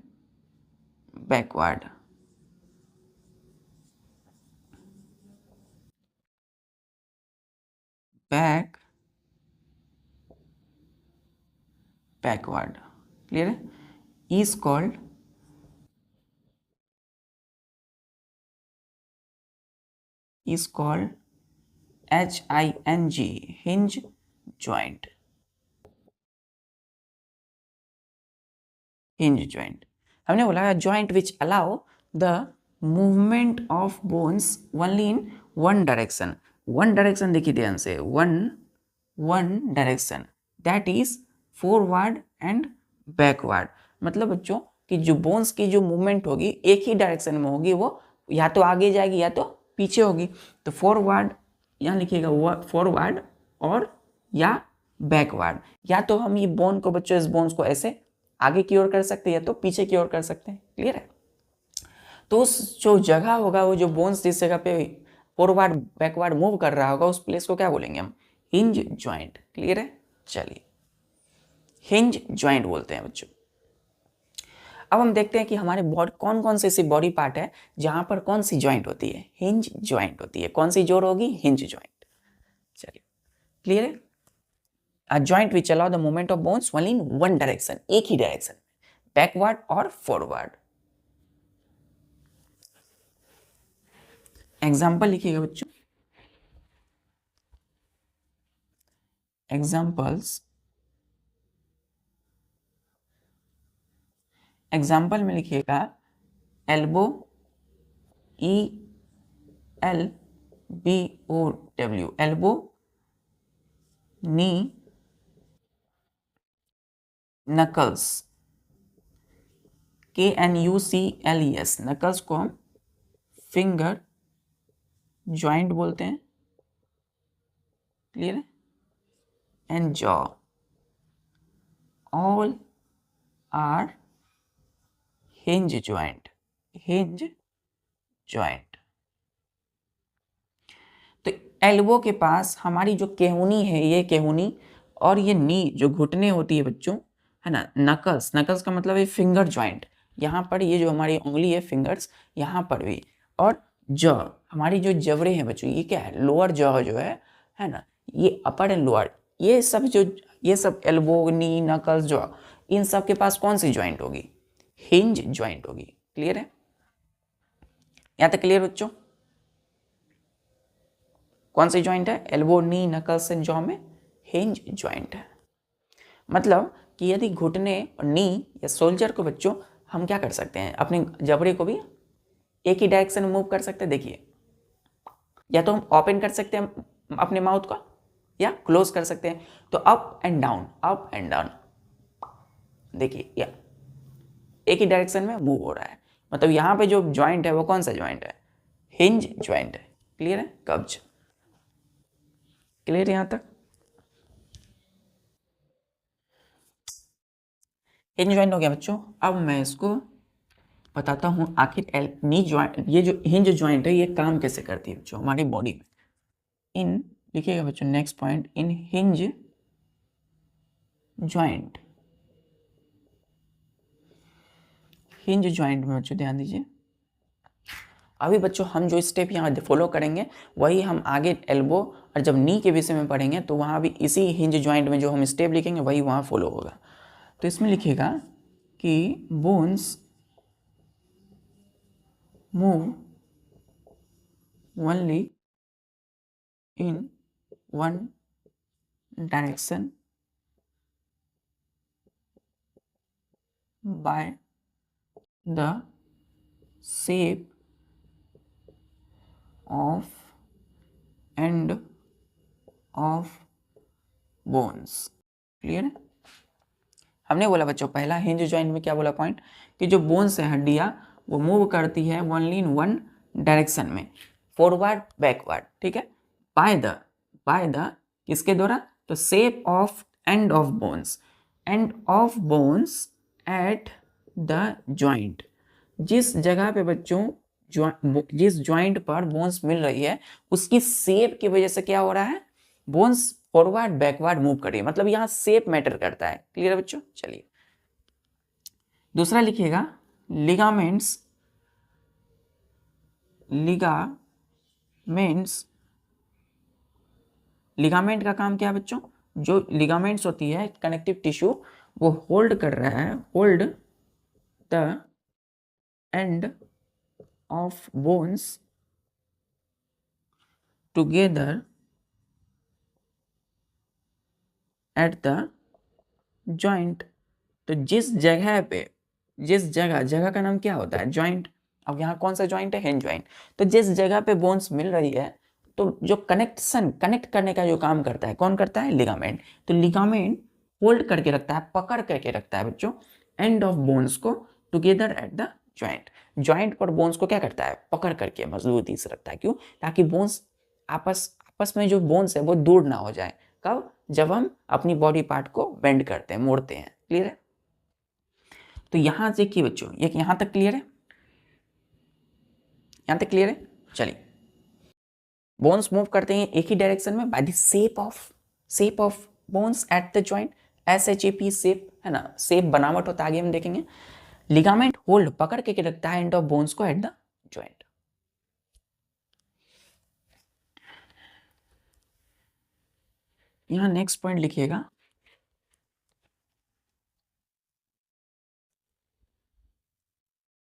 backward. Backward. Clear? Is called hinge joint. Hinge joint. हमने बोला joint which allow the movement of bones only in one direction देखिए ध्यान से, one direction, that is forward and backward. मतलब बच्चों कि जो bones की जो मूवमेंट होगी एक ही डायरेक्शन में होगी, वो या तो आगे जाएगी या तो पीछे होगी। तो फॉरवर्ड यहाँ लिखिएगा फॉरवर्ड और या बैकवर्ड, या तो हम ये बोन को बच्चों इस बोन्स को ऐसे आगे की ओर कर सकते हैं या तो पीछे की ओर कर सकते हैं। क्लियर है? तो उस जो जगह होगा, वो जो बोन्स जिस जगह पे फॉरवर्ड बैकवर्ड मूव कर रहा होगा, उस प्लेस को क्या बोलेंगे हम? Hinge joint. क्लियर है? चलिए, हिंज जॉइंट बोलते हैं बच्चों। अब हम देखते हैं कि हमारे बॉडी कौन कौन से ऐसी बॉडी पार्ट है जहां पर कौन सी जॉइंट होती है? हिंज जॉइंट होती है। कौन सी जोड़ होगी? Hinge joint. चलिए, क्लियर है? A joint which allow the movement of bones only in one direction, एक ही डायरेक्शन, बैकवर्ड और फॉरवर्ड। एग्जाम्पल लिखिएगा बच्चों, एग्जाम्पल्स, एग्जाम्पल में लिखिएगा elbow, ELBO, elbow, knee, knuckles, KNUCLES, knuckles को हम फिंगर जॉइंट बोलते हैं। क्लियर है? And jaw, all are hinge joint, hinge joint. तो एल्बो के पास हमारी जो केहूनी है, ये केहूनी और ये नी जो घुटने होती है बच्चों, है ना, नकल्स, नकल्स का मतलब है फिंगर जॉइंट, यहाँ पर ये जो हमारी उंगली है फिंगर्स, यहाँ पर भी, और जॉ हमारी जो जबड़े हैं बच्चों, ये क्या है? लोअर जॉ जो है ना, ये अपर एंड लोअर, ये सब एल्बो, नी, नकल्स, जॉ, इन सब के पास कौन सी जॉइंट होगी? हिंज जॉइंट होगी। क्लियर है? यहाँ तक क्लियर बच्चों? कौन सी जॉइंट है? Elbow, knee, knuckles and jaw में हिंज जॉइंट है। मतलब कि यदि घुटने और नी या शोल्डर को बच्चों हम क्या कर सकते हैं? अपने जबड़े को भी एक ही डायरेक्शन में मूव कर सकते हैं। देखिए, या तो हम ओपन कर सकते हैं अपने माउथ को या क्लोज कर सकते हैं। तो up and down, up and down, देखिए या एक ही डायरेक्शन में मूव हो रहा है। मतलब यहाँ पे जो जॉइंट है वो कौन सा जॉइंट है? हिंज जॉइंट है। क्लियर है? कब्ज। क्लियर यहाँ तक? हिंज जॉइंट हो गया बच्चों। अब मैं इसको बताता हूँ आखिर नी जॉइंट, ये जो हिंज जॉइंट है ये काम कैसे करती है बच्चों हमारी बॉडी में। इन लिखिएगा बच्चों नेक्स्ट पॉइंट, इन हिंज जॉइंट, हिंज जॉइंट में बच्चों ध्यान दीजिए। अभी बच्चों हम जो स्टेप यहाँ फॉलो करेंगे वही हम आगे एल्बो और जब नी के विषय में पढ़ेंगे तो वहाँ भी इसी हिंज जॉइंट में जो हम स्टेप लिखेंगे वही वहाँ फॉलो होगा। तो इसमें लिखिएगा कि bones move only in one direction by the shape of end of bones। Clear है? हमने बोला बच्चों पहला हिंज जॉइंट में क्या बोला पॉइंट, कि जो बोन्स है, हड्डियां, वो मूव करती है ओनली इन वन डायरेक्शन में, फॉरवर्ड बैकवर्ड। ठीक है? बाय द किसके द्वारा? तो shape of and of bones, end of bones eight the joint, जिस जगह पे बच्चों जिस जॉइंट पर बोन्स मिल रही है उसकी शेप की वजह से क्या हो रहा है? बोन्स फॉरवर्ड बैकवर्ड मूव कर रही है। मतलब यहाँ शेप मैटर करता है। क्लियर है बच्चों? चलिए, दूसरा लिखिएगा लिगामेंट्स, लिगामेंट का काम क्या है बच्चों? जो लिगामेंट्स होती है कनेक्टिव टिश्यू, वो होल्ड कर रहा है, hold the end of bones together at the joint. तो जिस जगह पे, जिस जगह का नाम क्या होता है? जॉइंट। अब यहाँ कौन सा जॉइंट है, हिंज जॉइंट। तो जिस जगह पे बोन्स मिल रही है तो जो कनेक्ट करने का जो काम करता है कौन करता है, लिगामेंट। तो लिगामेंट होल्ड करके रखता है, पकड़ करके रखता है बच्चों एंड ऑफ बोन्स को together at the joint. Joint पर बोन्स को क्या करता है, पकड़ करके मजबूती से रखता है। क्यों, ताकि बोन्स आपस में जो बोन्स है वो दूर ना हो जाए। कब, जब हम अपनी बॉडी पार्ट को बेंड करते हैं, मोड़ते हैं। क्लियर है। तो यहां से देखिए बच्चों, ये यहां तक क्लियर है, यहां तक क्लियर है। चलिए, बोन्स मूव करते हैं एक ही डायरेक्शन में by the shape of bones eight the joint, SHAP shape है ना, शेप बनावट होता है, आगे हम देखेंगे। लिगामेंट होल्ड पकड़ के रखता है एंड ऑफ बोन्स को एट द जॉइंट। यहां नेक्स्ट पॉइंट लिखिएगा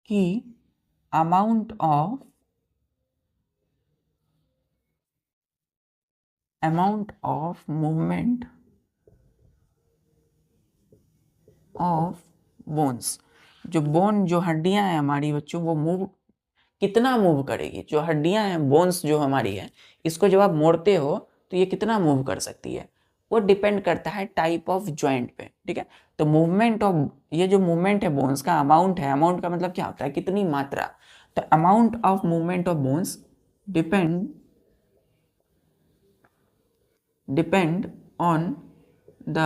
कि amount of movement of bones, जो बोन, जो हड्डियां हैं हमारी बच्चों, वो मूव कितना मूव करेगी। जो हड्डियां हैं, बोन्स जो हमारी है, इसको जब आप मोड़ते हो तो ये कितना मूव कर सकती है, वो डिपेंड करता है टाइप ऑफ जॉइंट पे। ठीक है। तो मूवमेंट ऑफ, ये जो मूवमेंट है बोन्स का, अमाउंट है, अमाउंट का मतलब क्या होता है, कितनी मात्रा। तो amount of movement of bones depend on the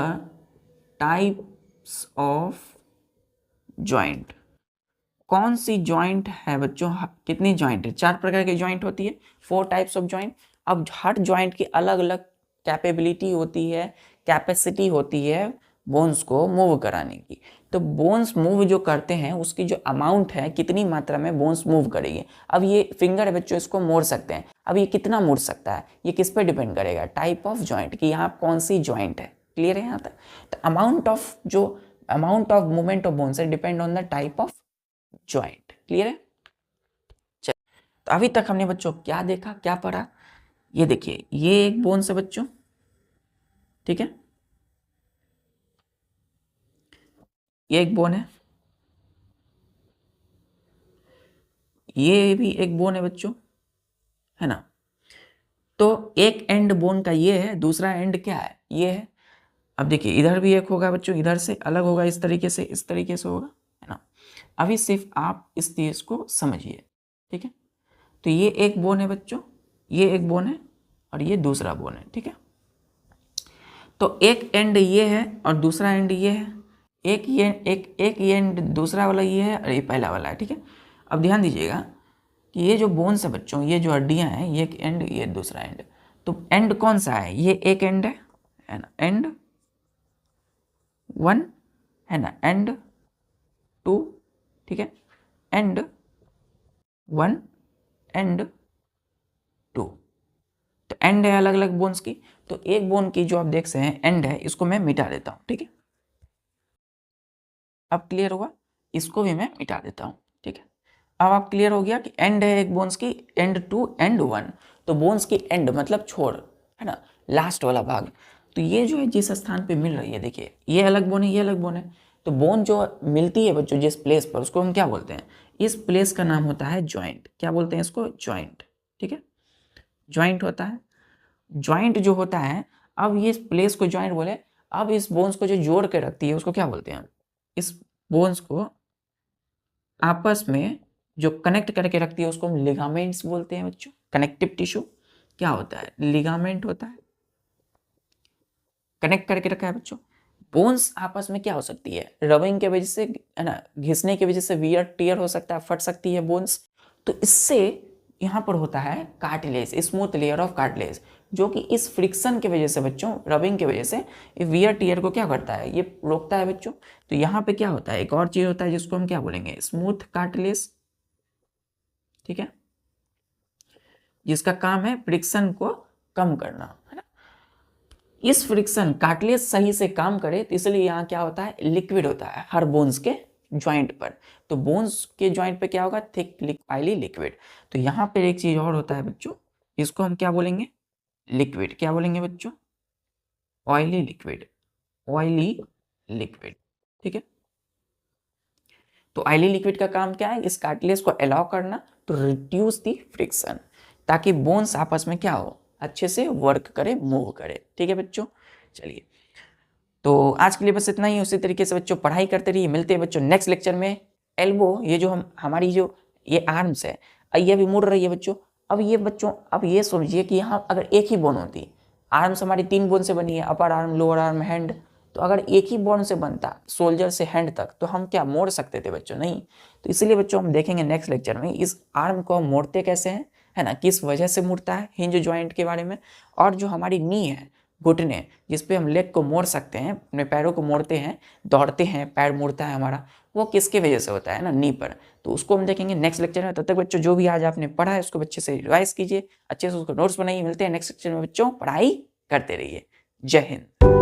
types of joint. कौन सी जॉइंट है बच्चों, कितनी जॉइंट है, 4 प्रकार की जॉइंट होती है, 4 टाइप्स ऑफ जॉइंट। अब हर जॉइंट की अलग अलग कैपेबिलिटी होती है, कैपेसिटी होती है बोन्स को मूव कराने की। तो बोन्स मूव जो करते हैं उसकी जो अमाउंट है, कितनी मात्रा में बोन्स मूव करेगी। अब ये फिंगर है बच्चों, इसको मोड़ सकते हैं, अब ये कितना मोड़ सकता है, ये किस पे डिपेंड करेगा, टाइप ऑफ जॉइंट, कि यहाँ कौन सी जॉइंट है। क्लियर है यहाँ तक। तो amount of movement of bones depend on the type of joint. Clear है। चलिए, तो अभी तक हमने बच्चों क्या देखा, क्या पढ़ा। ये देखिए, ये एक बोन है बच्चों, ठीक है, ये एक बोन है, ये भी एक बोन है बच्चों, है ना। तो एक एंड बोन का ये है, दूसरा एंड क्या है, ये है। अब देखिए, इधर भी एक होगा बच्चों, इधर से अलग होगा, इस तरीके से होगा, है ना। अभी सिर्फ आप इस चीज को समझिए, ठीक है। तो ये एक बोन है बच्चों, ये एक बोन है और ये दूसरा बोन है, ठीक है। तो एक एंड ये है और दूसरा एंड ये है, एक ये एंड दूसरा वाला ये है और ये पहला वाला है, ठीक है। अब ध्यान दीजिएगा कि ये जो बोन्स है बच्चों, ये जो हड्डियां हैं, ये एक एंड, ये दूसरा एंड। तो एंड कौन सा है, ये एक एंड है ना, एंड 1 है ना, एंड 2, ठीक है, एंड 1 एंड 2। तो एंड है अलग अलग बोन्स की। तो एक बोन की जो आप देख सकते हैं एंड है, इसको मैं मिटा देता हूं, ठीक है। अब क्लियर हुआ, इसको भी मैं मिटा देता हूं, ठीक है। अब आप क्लियर हो गया कि एंड है एक बोन्स की, एंड 2 एंड 1। तो बोन्स की एंड मतलब छोर, है ना, लास्ट वाला भाग। तो ये जो है जिस स्थान पे मिल रही है, देखिए ये अलग बोन है, ये अलग बोन है। तो बोन जो मिलती है बच्चों जिस प्लेस पर, उसको हम क्या बोलते हैं, इस प्लेस का नाम होता है जॉइंट। क्या बोलते हैं इसको, जॉइंट, ठीक है, जॉइंट होता है। जॉइंट जो होता है, अब ये प्लेस को जॉइंट बोले। अब इस बोन्स को जो जोड़ के रखती है उसको क्या बोलते हैं, इस बोन्स को आपस में जो कनेक्ट करके रखती है उसको हम लिगामेंट्स बोलते हैं बच्चों। कनेक्टिव टिश्यू क्या होता है, लिगामेंट होता है, कनेक्ट करके रखा है बच्चों। बोन्स आपस में क्या हो सकती है, रबिंग के वजह से, है ना, घिसने की वजह से वियर टियर हो सकता है, फट सकती है बोन्स। तो इससे यहाँ पर होता है cartilage, smooth layer of cartilage, जो कि इस फ्रिक्शन की वजह से बच्चों, रबिंग की वजह से वियर टियर को क्या करता है, ये रोकता है बच्चों। तो यहाँ पे क्या होता है, एक और चीज होता है जिसको हम क्या बोलेंगे, स्मूथ कार्टिलेज, ठीक है, जिसका काम है फ्रिक्शन को कम करना, है ना। इस फ्रिक्शन, कार्टिलेज सही से काम करे तो इसलिए यहाँ क्या होता है, लिक्विड होता है हर बोन्स के ज्वाइंट पर। तो बोन्स के ज्वाइंट पे क्या होगा, थिक ऑयली लिक्विड। तो यहाँ पे एक चीज और होता है बच्चों, इसको हम क्या बोलेंगे, लिक्विड। क्या बोलेंगे बच्चों, ऑयली लिक्विड, ऑयली लिक्विड, ठीक है। तो ऑयली लिक्विड का काम क्या है, इस कार्टिलेज को अलाउ करना टू रिड्यूस दी फ्रिक्शन, ताकि बोन्स आपस में क्या हो, अच्छे से वर्क करे, मूव करे। ठीक है बच्चों, चलिए तो आज के लिए बस इतना ही। उसी तरीके से बच्चों पढ़ाई करते रहिए। मिलते हैं बच्चों नेक्स्ट लेक्चर में। एल्बो, ये जो हमारी जो ये आर्म्स है, ये भी मुड़ रही है बच्चों। अब ये बच्चों, अब ये समझिए कि यहाँ अगर एक ही बोन होती, आर्म्स हमारी 3 बोन से बनी है, upper arm, lower arm, hand, तो अगर एक ही बोन से बनता शोल्डर से हैंड तक, तो हम क्या मोड़ सकते थे बच्चों? नहीं। तो इसीलिए बच्चों हम देखेंगे नेक्स्ट लेक्चर में इस आर्म को हम मोड़ते कैसे हैं, है ना, किस वजह से मुड़ता है, हिंज जॉइंट के बारे में। और जो हमारी नी है, घुटने, जिस पे हम लेग को मोड़ सकते हैं, अपने पैरों को मोड़ते हैं, दौड़ते हैं, पैर मुड़ता है हमारा, वो किसके वजह से होता है ना, नी पर। तो उसको हम देखेंगे नेक्स्ट लेक्चर में। तब तक बच्चों जो भी आज आपने पढ़ा है उसको अच्छे से रिवाइज कीजिए, अच्छे से उसको नोट्स बनाइए। मिलते हैं नेक्स्ट लेक्चर में बच्चों, पढ़ाई करते रहिए। जय हिंद।